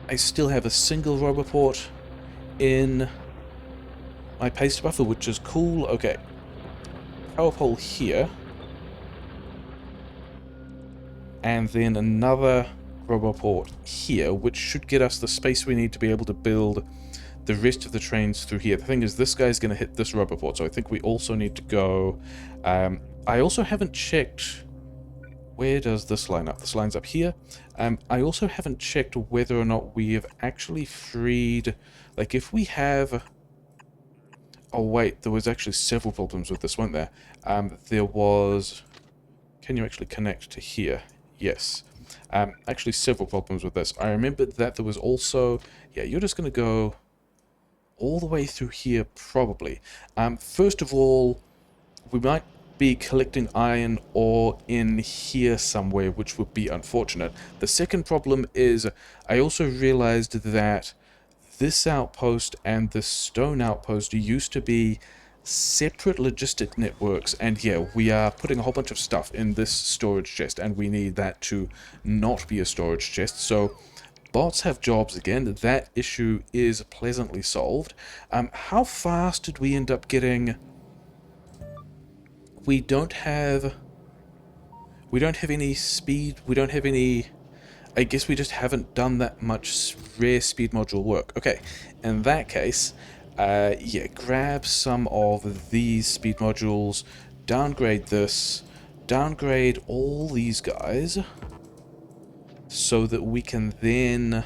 Speaker 1: I still have a single roboport in my paste buffer, which is cool. Okay. Power pole here. And then another roboport here, which should get us the space we need to be able to build the rest of the trains through here. The thing is, this guy's going to hit this rubber port, so I think we also need to go... I also haven't checked... Where does this line up? This line's up here. I also haven't checked whether or not we have actually freed... Like, if we have... Oh, wait, there was actually several problems with this, weren't there? There was... Can you actually connect to here? Yes. Actually, several problems with this. I remembered that there was also... Yeah, you're just going to go all the way through here, probably. First of all, we might be collecting iron ore in here somewhere, which would be unfortunate. The second problem is I also realized that this outpost and the stone outpost used to be separate logistic networks, and yeah, we are putting a whole bunch of stuff in this storage chest, and we need that to not be a storage chest. So bots have jobs again. That issue is pleasantly solved. How fast did we end up getting... We don't have any speed, we don't have any... I guess we just haven't done that much rare speed module work. Okay, in that case, yeah, grab some of these speed modules, downgrade this, downgrade all these guys, so that we can then...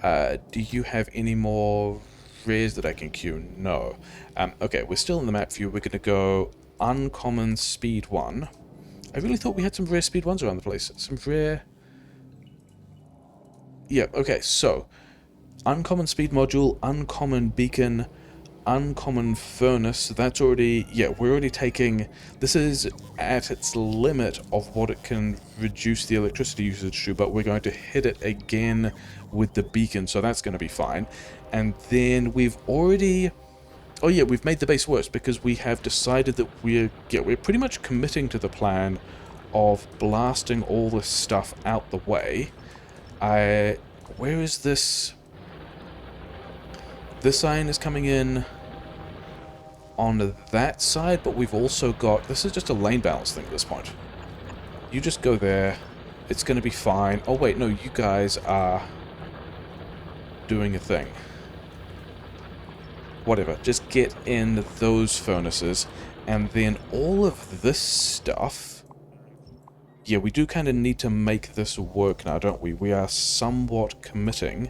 Speaker 1: do you have any more rares that I can queue? No. Okay, we're still in the map view. We're going to go uncommon speed 1. I really thought we had some rare speed 1s around the place. Some rare... Yeah, okay, so uncommon speed module, uncommon beacon, uncommon furnace. So that's already... Yeah, we're already taking... This is at its limit of what it can reduce the electricity usage to, but we're going to hit it again with the beacon, so that's going to be fine. And then we've already... Oh yeah, we've made the base worse because we have decided that we're pretty much committing to the plan of blasting all this stuff out the way. Where is this? This iron is coming in on that side, but we've also got... This is just a lane balance thing at this point. You just go there. It's going to be fine. Oh wait, no, you guys are doing a thing. Whatever, just get in those furnaces, and then all of this stuff... Yeah, we do kind of need to make this work now, don't we? We are somewhat committing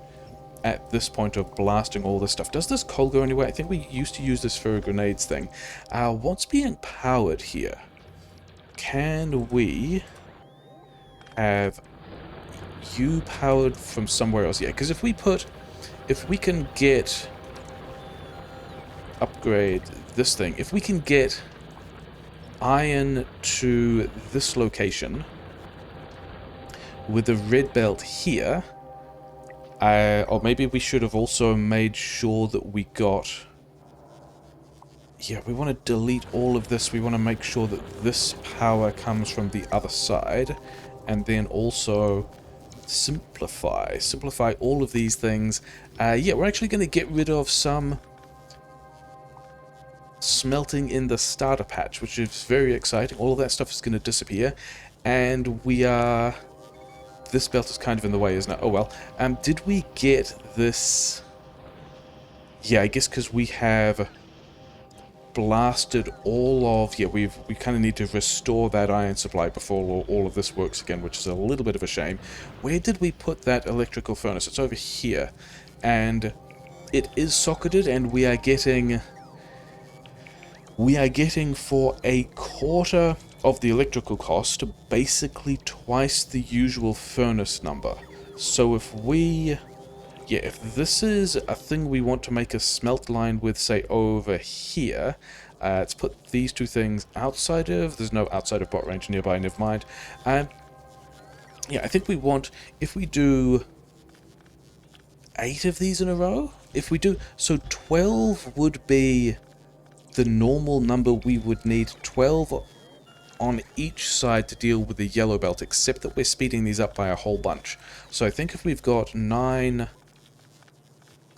Speaker 1: at this point of blasting all this stuff. Does this coal go anywhere? I think we used to use this for a grenades thing. What's being powered here? Can we have you powered from somewhere else? Yeah, because if we can get... Upgrade this thing. If we can get iron to this location with the red belt here, or maybe we should have also made sure that we got... Yeah, we want to delete all of this. We want to make sure that this power comes from the other side, and then also simplify all of these things. Yeah, we're actually going to get rid of some smelting in the starter patch, which is very exciting. All of that stuff is going to disappear, and we are... This belt is kind of in the way, isn't it? Oh well. Did we get this... Yeah, I guess because we have blasted all of... Yeah, we kind of need to restore that iron supply before all of this works again, which is a little bit of a shame. Where did we put that electrical furnace? It's over here, and it is socketed, and we are getting for a quarter of the electrical cost, basically twice the usual furnace number. So if we... Yeah, if this is a thing we want to make a smelt line with, say, over here, let's put these two things outside of... There's no outside of bot range nearby, never mind. Yeah, I think we want... If we do 8 of these in a row? If we do... So 12 would be the normal number we would need. 12 on each side to deal with the yellow belt, except that we're speeding these up by a whole bunch. So I think if we've got 9...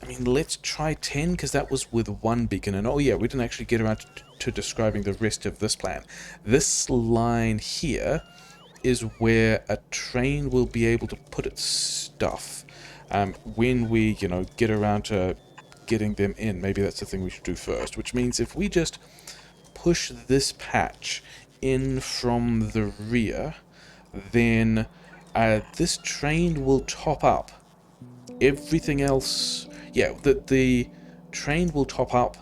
Speaker 1: I mean, let's try 10, because that was with one beacon. And oh yeah, we didn't actually get around to describing the rest of this plan. This line here is where a train will be able to put its stuff. When we, you know, get around to getting them in. Maybe that's the thing we should do first, which means if we just push this patch in from the rear, then this train will top up. Everything else, yeah, the train will top up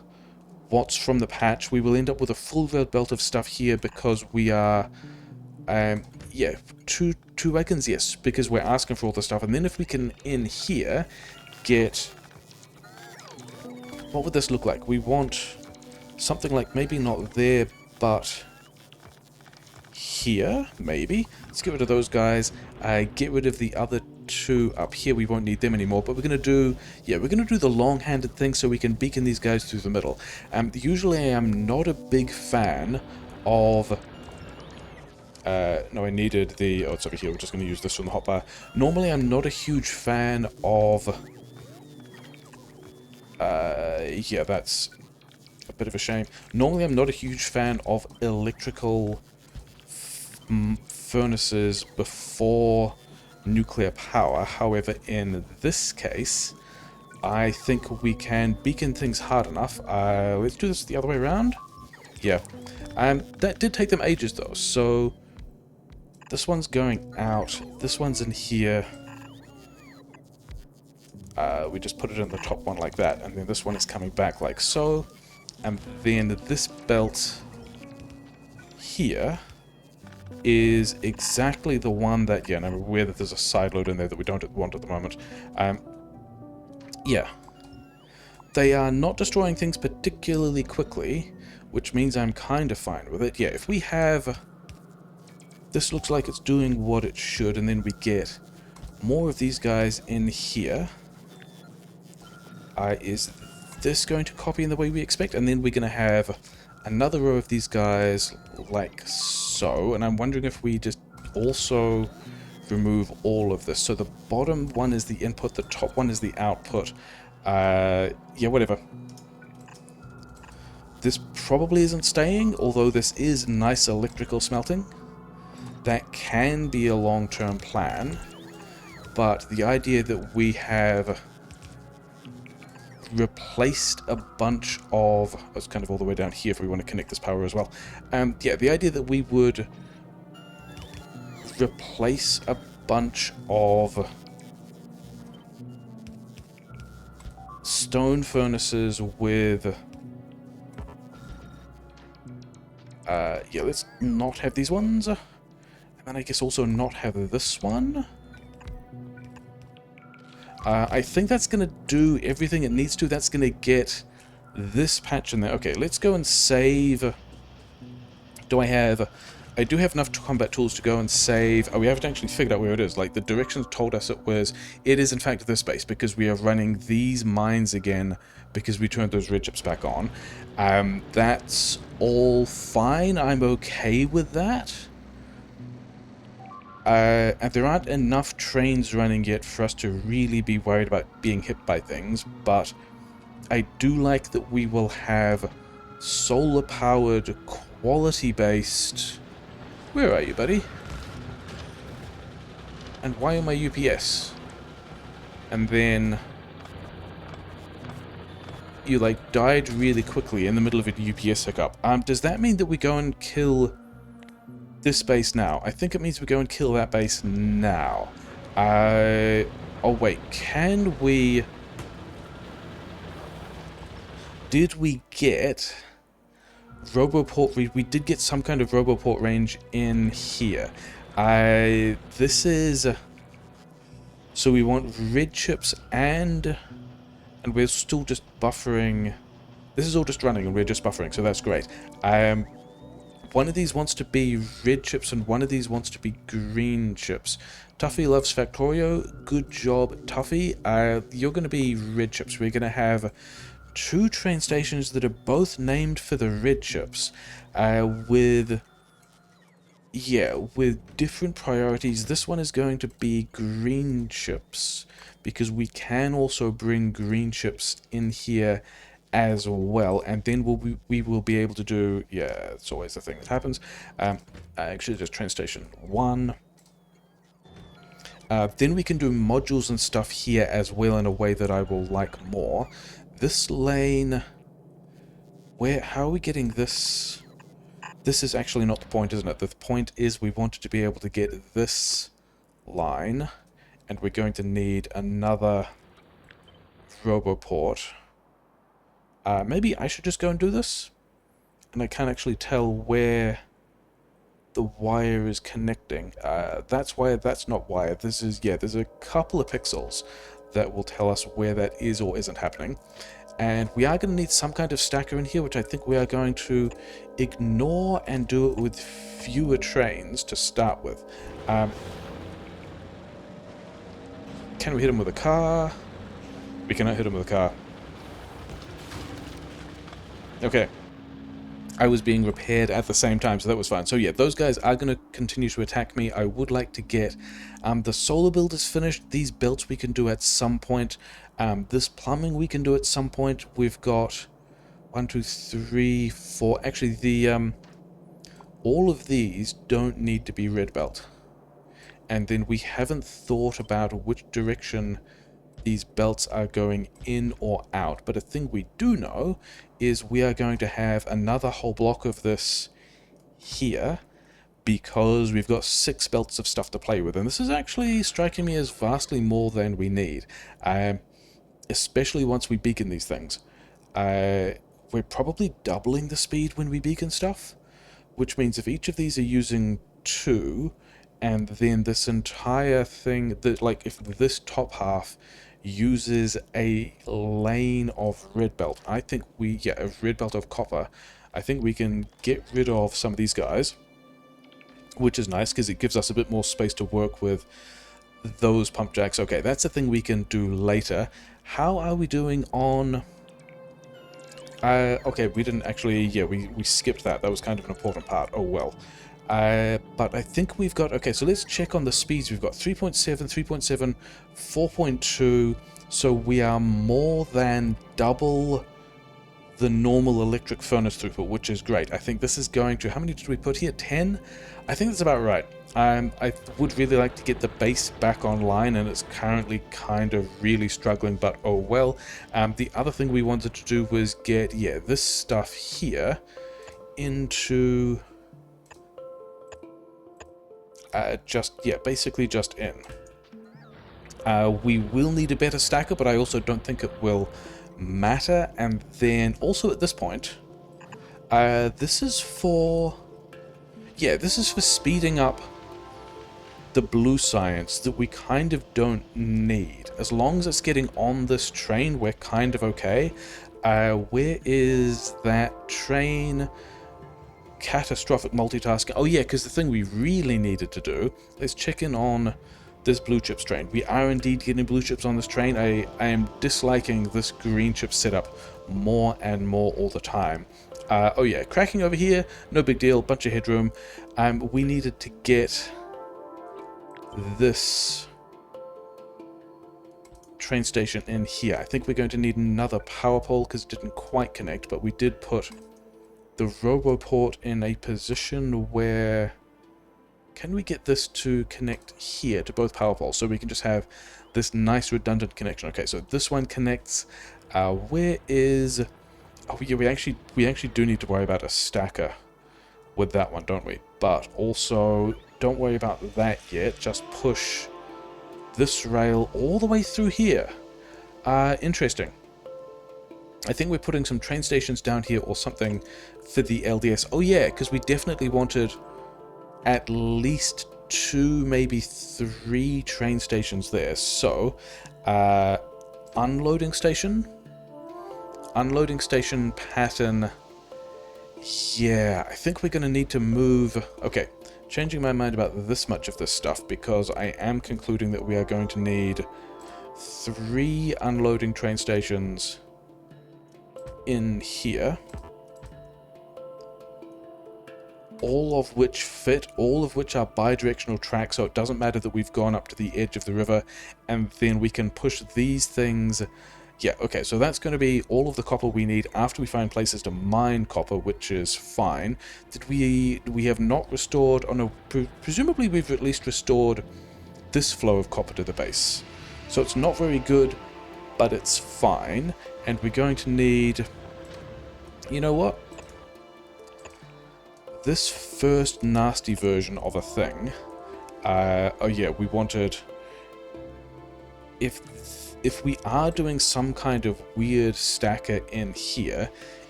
Speaker 1: what's from the patch. We will end up with a full road belt of stuff here because we are, yeah, two wagons, yes, because we're asking for all the stuff. And then if we can, in here, get, what would this look like? We want something like, maybe not there, but here, maybe. Let's get rid of those guys. Get rid of the other two up here. We won't need them anymore, but we're going to do, yeah, we're going to do the long-handed thing so we can beacon these guys through the middle. Usually I am not a big fan of, no, I needed the, oh, it's over here, we're just going to use this from the hotbar. Normally I'm not a huge fan of, yeah, that's a bit of a shame. Normally I'm not a huge fan of electrical furnaces before nuclear power. However, in this case, I think we can beacon things hard enough. Let's do this the other way around. Yeah. That did take them ages though, so this one's going out, this one's in here. We just put it in the top one like that, and then this one is coming back like so. And then this belt here is exactly the one that, yeah, and I'm aware that there's a side load in there that we don't want at the moment. Yeah. They are not destroying things particularly quickly, which means I'm kind of fine with it. Yeah, if we have... This looks like it's doing what it should, and then we get more of these guys in here. Is this going to copy in the way we expect? And then we're going to have another row of these guys like so, and I'm wondering if we just also remove all of this. So the bottom one is the input, the top one is the output. Yeah, whatever. This probably isn't staying, although this is nice electrical smelting. That can be a long-term plan, but the idea that we have replaced a bunch of... It's kind of all the way down here if we want to connect this power as well. Yeah, the idea that we would replace a bunch of stone furnaces with... yeah, let's not have these ones. And then I guess also not have this one. I think that's going to do everything it needs to. That's going to get this patch in there. Okay, let's go and save. Do I have... I do have enough combat tools to go and save... Oh, we haven't actually figured out where it is. Like, the directions told us it was... It is, in fact, this base, because we are running these mines again because we turned those red chips back on. That's all fine. I'm okay with that. And there aren't enough trains running yet for us to really be worried about being hit by things, but I do like that we will have solar-powered, quality-based... Where are you, buddy? And why am I UPS? And then... You, like, died really quickly in the middle of a UPS hiccup. Does that mean that we go and kill... this base now? I think it means we go and kill that base now. Oh wait, can we... Did we get... Roboport... We did get some kind of Roboport range in here. This is... So we want red chips and we're still just buffering... This is all just running and we're just buffering, so that's great. One of these wants to be red chips and one of these wants to be green chips. Tuffy loves Factorio. Good job, Tuffy. You're going to be red chips. We're going to have 2 train stations that are both named for the red chips. With different priorities. This one is going to be green chips because we can also bring green chips in here as well, and then we will be able to do, yeah, it's always the thing that happens. Actually, just train station 1. Then we can do modules and stuff here as well in a way that I will like more. this lane... How are we getting this? This is actually not the point, isn't it? The point is we wanted to be able to get this line, and we're going to need another roboport. Maybe I should just go and do this? And I can't actually tell where the wire is connecting. That's wire, that's not wire. This is, yeah, there's a couple of pixels that will tell us where that is or isn't happening. And we are going to need some kind of stacker in here, which I think we are going to ignore and do it with fewer trains to start with. Can we hit him with a car? We cannot hit him with a car. Okay. I was being repaired at the same time, so that was fine. So yeah, those guys are going to continue to attack me. I would like to get the solar build is finished. These belts we can do at some point. This plumbing we can do at some point. We've got 1, 2, 3, 4. Actually, the all of these don't need to be red belt. And then we haven't thought about which direction these belts are going in or out. But a thing we do know is we are going to have another whole block of this here because we've got 6 belts of stuff to play with. And this is actually striking me as vastly more than we need. Especially once we beacon these things. We're probably doubling the speed when we beacon stuff, which means if each of these are using 2, and then this entire thing, like if this top half uses a lane of red belt, I think a red belt of copper, I think we can get rid of some of these guys, which is nice because it gives us a bit more space to work with those pump jacks. Okay, that's a thing we can do later. How are we doing on... okay, we didn't actually... Yeah, we skipped that. That was kind of an important part. Oh, well. But I think we've got... Okay, so let's check on the speeds. We've got 3.7, 3.7, 4.2. So we are more than double the normal electric furnace throughput, which is great. I think this is going to... How many did we put here? 10? I think that's about right. I would really like to get the base back online, and it's currently kind of really struggling, but oh well. The other thing we wanted to do was get, yeah, this stuff here into... basically just in. We will need a better stacker, but I also don't think it will matter. And then also at this point, this is for... Yeah, this is for speeding up the blue science that we kind of don't need. As long as it's getting on this train, we're kind of okay. Where is that train? Catastrophic multitasking. Oh yeah, because the thing we really needed to do is check in on this blue chips train. We are indeed getting blue chips on this train. I am disliking this green chip setup more and more all the time. Oh yeah, cracking over here, no big deal, bunch of headroom. We needed to get this train station in here. I think we're going to need another power pole because it didn't quite connect, but we did put the roboport in a position where... Can we get this to connect here to both power poles so we can just have this nice redundant connection? Okay, so this one connects. Where is... Oh yeah, we actually do need to worry about a stacker with that one, don't we? But also, don't worry about that yet. Just push this rail all the way through here. Interesting. I think we're putting some train stations down here or something for the LDS. Oh yeah, because we definitely wanted at least 2, maybe 3 train stations there. So, unloading station pattern. Yeah, I think we're going to need to move... Okay, changing my mind about this much of this stuff because I am concluding that we are going to need 3 unloading train stations in here. All of which fit, all of which are bi-directional tracks, so it doesn't matter that we've gone up to the edge of the river, and then we can push these things... Yeah, okay, so that's going to be all of the copper we need after we find places to mine copper, which is fine. We have not restored... Oh no, presumably we've at least restored this flow of copper to the base. So it's not very good, but it's fine. And we're going to need... You know what? This first nasty version of a thing... oh yeah, we wanted... If we are doing some kind of weird stacker in here,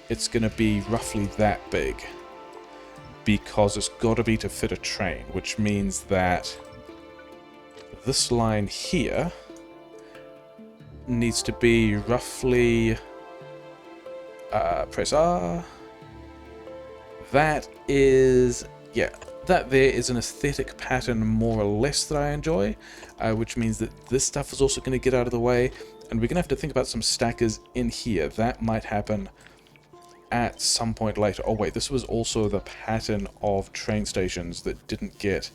Speaker 1: it's going to be roughly that big. Because it's got to be to fit a train, which means that this line here needs to be roughly... press R. That is... yeah, that there is an aesthetic pattern more or less that I enjoy, which means that this stuff is also going to get out of the way, and we're going to have to think about some stackers in here. That might happen at some point later. Oh wait, this was also the pattern of train stations that didn't get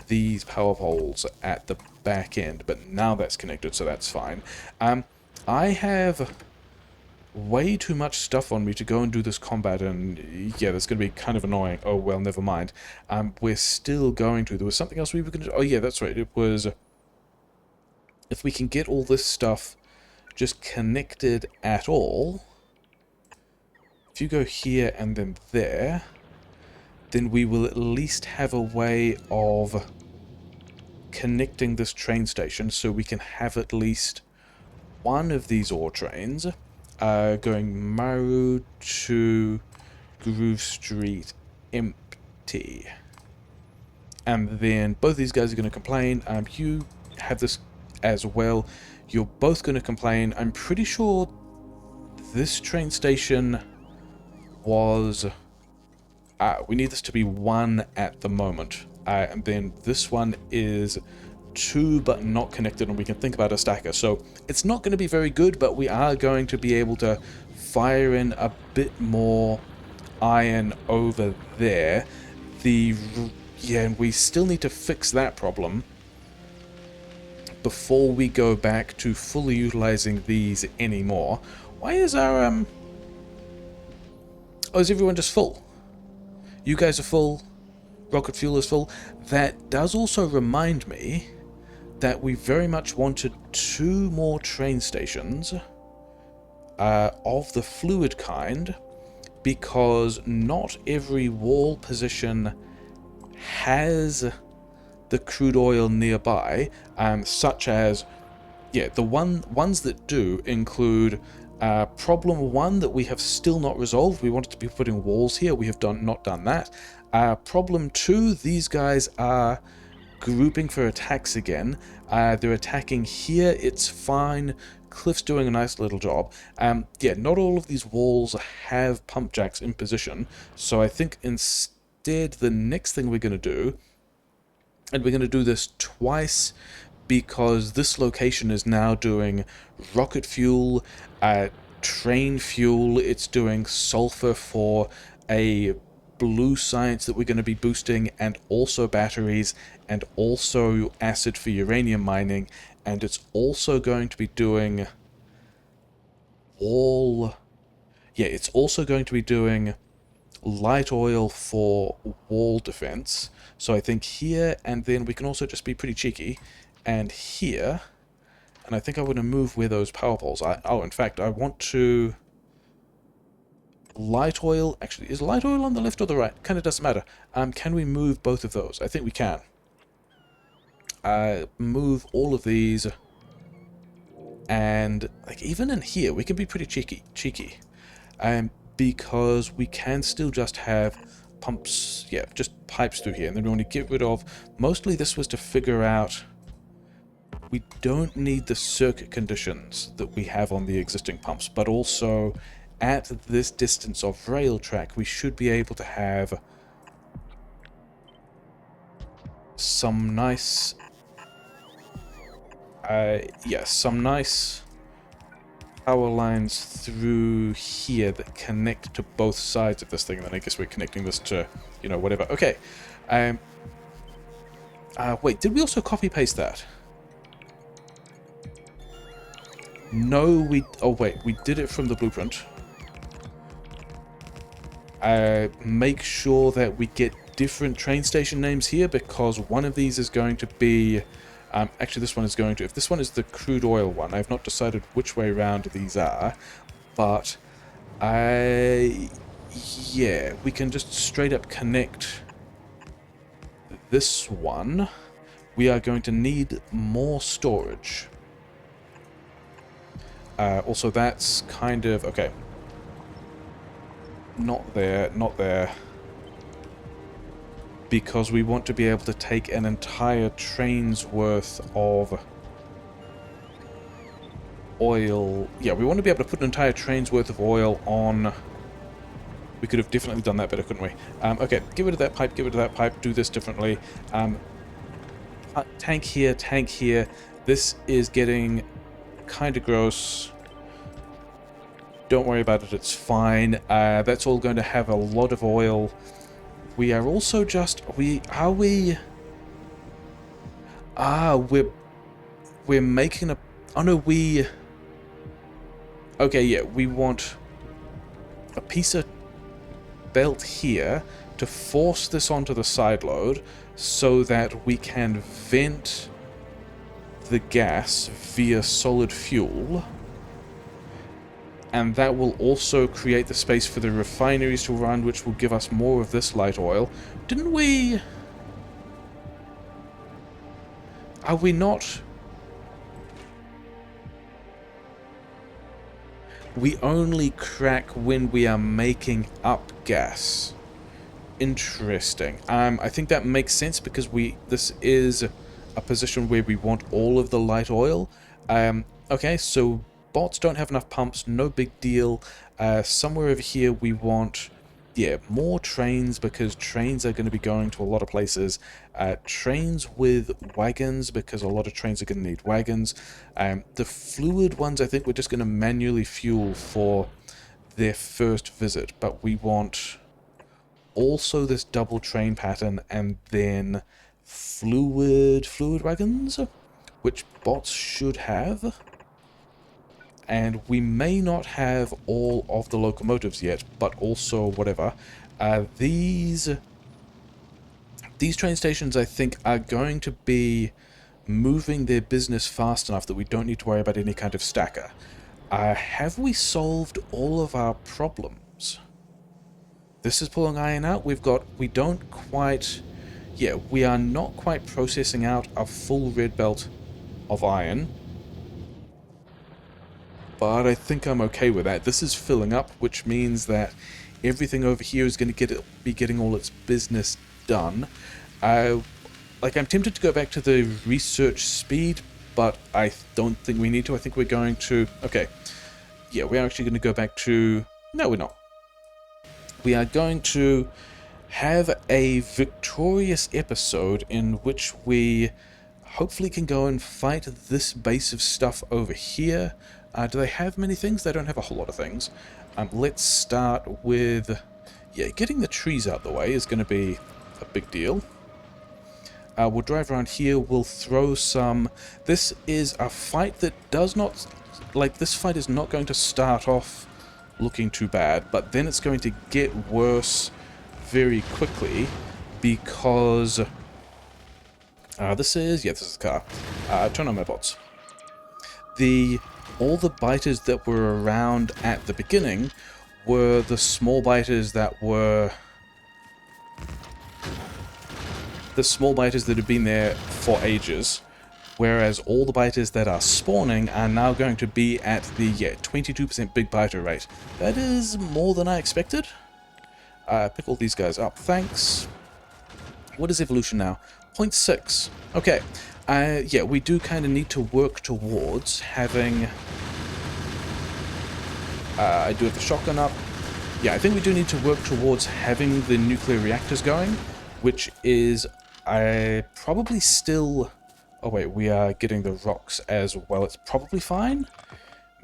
Speaker 1: these power poles at the back end, but now that's connected, so that's fine. I have way too much stuff on me to go and do this combat, and yeah, that's going to be kind of annoying. Oh well, never mind. We're still going to. There was something else we were going to do. Oh yeah, that's right. It was... if we can get all this stuff just connected at all... If you go here and then there, then we will at least have a way of connecting this train station, so we can have at least one of these ore trains going Maru to Groove Street empty. And then both these guys are going to complain. You have this as well. You're both going to complain. I'm pretty sure this train station was... we need this to be 1 at the moment. And then this one is 2 but not connected, and we can think about a stacker. So it's not going to be very good, but we are going to be able to fire in a bit more iron over there. Yeah, and we still need to fix that problem before we go back to fully utilizing these anymore. Why is our oh, is everyone just full? You guys are full. Rocket fuel is full. That does also remind me that we very much wanted 2 more train stations of the fluid kind, because not every wall position has the crude oil nearby, such as, yeah, the ones that do include problem 1 that we have still not resolved. We wanted to be putting walls here. We have not done that. Problem 2, these guys are grouping for attacks again. They're attacking here. It's fine. Cliff's doing a nice little job. Yeah, not all of these walls have pump jacks in position. So I think instead the next thing we're going to do, and we're going to do this twice, because this location is now doing rocket fuel, train fuel, it's doing sulfur for a blue science that we're going to be boosting, and also batteries, and also acid for uranium mining, and it's also going to be doing it's also going to be doing light oil for wall defense. So I think here, and then we can also just be pretty cheeky, and here, and I think I want to move where those power poles are. Oh, in fact, I want to... light oil, actually, is light oil on the left or the right? Kind of doesn't matter. Can we move both of those? I think we can. Move all of these, and like even in here, we can be pretty cheeky. Because we can still just have pumps, yeah, just pipes through here, and then we want to get rid of, mostly this was to figure out, we don't need the circuit conditions that we have on the existing pumps, but also at this distance of rail track, we should be able to have some nice, some nice power lines through here that connect to both sides of this thing, and then I guess we're connecting this to, you know, whatever. Okay. Wait, did we also copy paste that? No, oh wait, we did it from the blueprint. Make sure that we get different train station names here, because one of these is going to be... actually, this one is going to... If this one is the crude oil one, I've not decided which way around these are, But yeah, we can just straight up connect this one. We are going to need more storage. Also, that's kind of... okay. Not there, not there. Because we want to be able to take an entire train's worth of oil. Yeah, we want to be able to put an entire train's worth of oil on... we could have definitely done that better, couldn't we? Okay, get rid of that pipe, get rid of that pipe, do this differently. Tank here, tank here. This is getting kind of gross. Don't worry about it, it's fine. That's all going to have a lot of oil. We are also just... we're making a... oh no, okay, yeah, we want a piece of belt here to force this onto the side load so that we can vent the gas via solid fuel, and that will also create the space for the refineries to run, which will give us more of this light oil. Didn't we... are we not... we only crack when we are making up gas. Interesting. I think that makes sense because this is a position where we want all of the light oil. Okay, so bots don't have enough pumps, no big deal. Somewhere over here we want, yeah, more trains because trains are going to be going to a lot of places. Trains with wagons because a lot of trains are going to need wagons. The fluid ones I think we're just going to manually fuel for their first visit, but we want also this double train pattern and then fluid wagons, which bots should have. And we may not have all of the locomotives yet, but also whatever. These train stations, I think, are going to be moving their business fast enough that we don't need to worry about any kind of stacker. Have we solved all of our problems? This is pulling iron out. We don't quite... yeah, we are not quite processing out a full red belt of iron. But I think I'm okay with that. This is filling up, which means that everything over here is going to be getting all its business done. Like, I'm tempted to go back to the research speed, but I don't think we need to. I think we're going to... okay. Yeah, we're actually going to go back to... no, we're not. We are going to have a victorious episode in which we hopefully can go and fight this base of stuff over here. Do they have many things? They don't have a whole lot of things. Let's start with... yeah, getting the trees out the way is going to be a big deal. We'll drive around here, we'll throw some... this is a fight that does not... like, this fight is not going to start off looking too bad, but then it's going to get worse very quickly because... this is the car. Turn on my bots. All the biters that were around at the beginning were the small biters that were... the small biters that have been there for ages, whereas all the biters that are spawning are now going to be at the 22% big biter rate. That is more than I expected. Pick all these guys up, thanks. What is evolution now? 0.6. Okay. Yeah, we do kind of need to work towards having... I do have the shotgun up. Yeah, I think we do need to work towards having the nuclear reactors going, which is probably still... oh wait, we are getting the rocks as well. It's probably fine.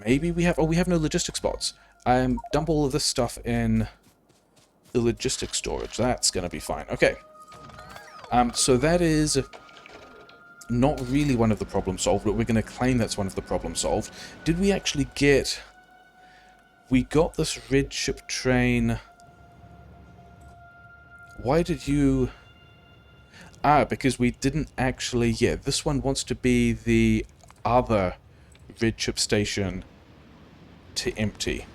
Speaker 1: Maybe we have... oh, we have no logistics spots. Dump all of this stuff in the logistics storage. That's going to be fine. Okay. So that is not really one of the problems solved, but we're going to claim that's one of the problems solved. Did we actually get... we got this red ship train... why did you... because we didn't actually... yeah, this one wants to be the other red chip station to empty.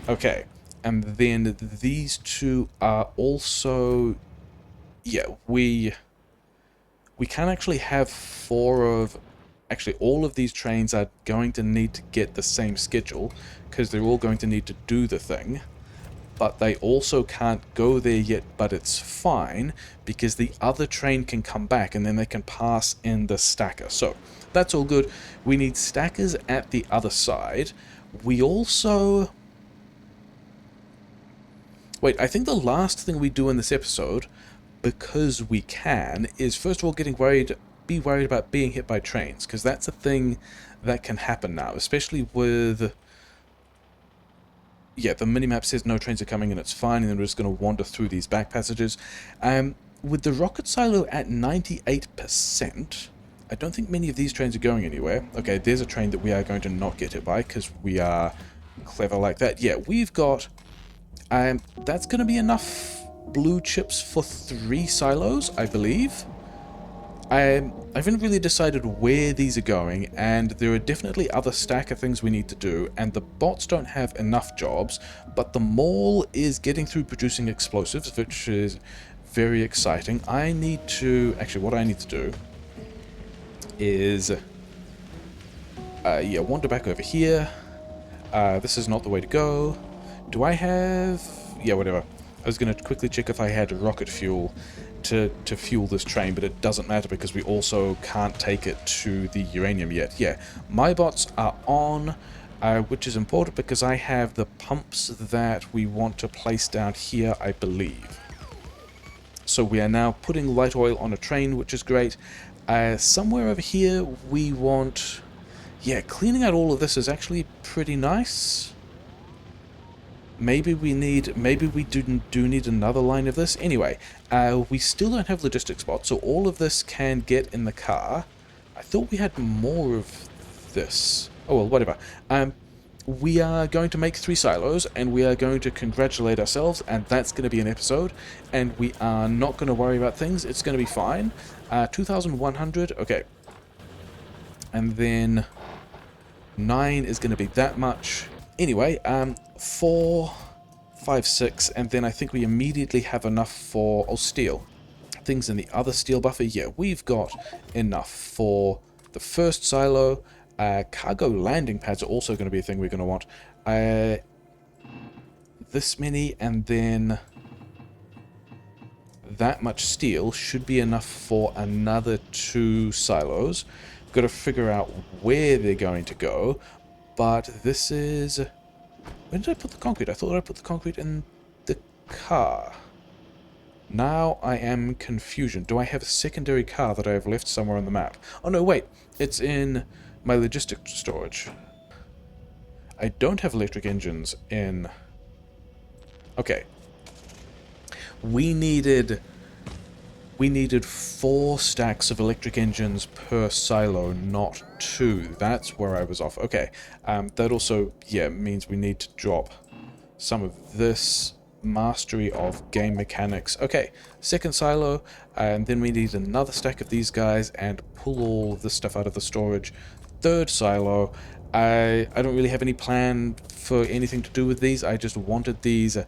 Speaker 1: Okay, and then these two are also... Yeah, we can actually have four of... Actually, all of these trains are going to need to get the same schedule, because they're all going to need to do the thing. But they also can't go there yet, but it's fine, because the other train can come back, and then they can pass in the stacker. So, that's all good. We need stackers at the other side. We also... Wait, I think the last thing we do in this episode, because we can, is first of all be worried about being hit by trains, because that's a thing that can happen now, especially with... Yeah, the minimap says no trains are coming and it's fine, and then we're just going to wander through these back passages. With the rocket silo at 98%, I don't think many of these trains are going anywhere. Okay, there's a train that we are going to not get hit by, because we are clever like that. Yeah, we've got... that's going to be enough blue chips for 3 silos, I believe. I haven't really decided where these are going, and there are definitely other stacker things we need to do, and the bots don't have enough jobs, but the mall is getting through producing explosives, which is very exciting. I need to... Actually, what I need to do is... yeah, wander back over here. This is not the way to go. Do I have... Yeah, whatever. I was going to quickly check if I had rocket fuel to fuel this train, but it doesn't matter because we also can't take it to the uranium yet. Yeah, my bots are on, which is important because I have the pumps that we want to place down here, I believe. So we are now putting light oil on a train, which is great. Somewhere over here we want... Yeah, cleaning out all of this is actually pretty nice. Maybe we do need another line of this. Anyway, we still don't have logistics bots, so all of this can get in the car. I thought we had more of this. Oh well, whatever. We are going to make 3 silos, and we are going to congratulate ourselves, and that's going to be an episode. And we are not going to worry about things. It's going to be fine. 2,100. Okay. And then 9 is going to be that much. Anyway, 4, 5, 6, and then I think we immediately have enough for... Oh, steel. Things in the other steel buffer. Yeah, we've got enough for the first silo. Cargo landing pads are also going to be a thing we're going to want. This many, and then that much steel should be enough for another 2 silos. Got to figure out where they're going to go, but this is... Where did I put the concrete? I thought I put the concrete in the car. Now I am confusion. Do I have a secondary car that I have left somewhere on the map? Oh no, wait. It's in my logistic storage. I don't have electric engines in... Okay. We needed 4 stacks of electric engines per silo, not 2. That's where I was off. Okay. That also, yeah, means we need to drop some of this mastery of game mechanics. Okay, second silo, and then we need another stack of these guys and pull all this stuff out of the storage. Third silo. I don't really have any plan for anything to do with these. I just wanted these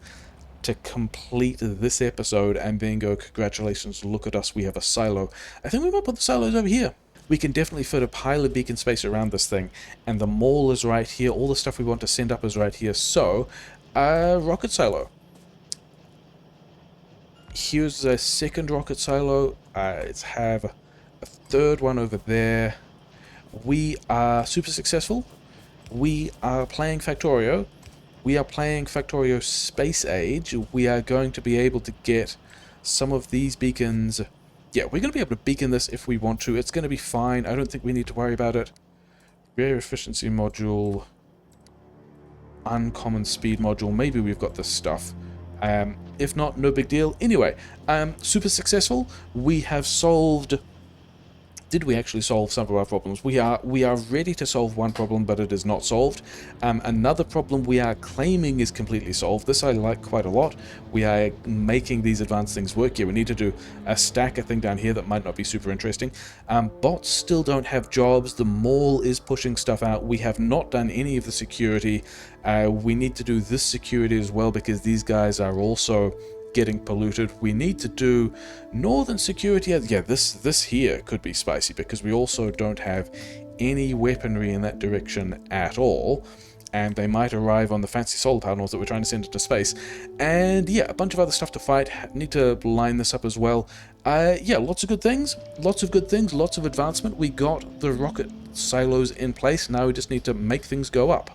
Speaker 1: to complete this episode and then go, congratulations, look at us, we have a silo. I think we might put the silos over here. We can definitely fit a pile of beacon space around this thing, and the mall is right here, all the stuff we want to send up is right here, so, rocket silo. Here's a second rocket silo, let's have a third one over there. We are super successful. We are playing Factorio. We are playing Factorio Space Age. We are going to be able to get some of these beacons. Yeah, we're going to be able to beacon this if we want to. It's going to be fine. I don't think we need to worry about it. Rare efficiency module. Uncommon speed module. Maybe we've got this stuff. If not, no big deal. Anyway, super successful. We have solved did we actually solve some of our problems? We are ready to solve one problem, but it is not solved. Another problem we are claiming is completely solved. This I like quite a lot. We are making these advanced things work here. We need to do a stacker thing down here that might not be super interesting. Bots still don't have jobs. The mall is pushing stuff out. We have not done any of the security. We need to do this security as well, because these guys are also getting polluted. We need to do northern security. Yeah, this here could be spicy, because we also don't have any weaponry in that direction at all, and they might arrive on the fancy solar panels that we're trying to send into space. And yeah, a bunch of other stuff to fight. Need to line this up as well. Yeah, lots of good things, lots of advancement. We got the rocket silos in place. Now we just need to make things go up.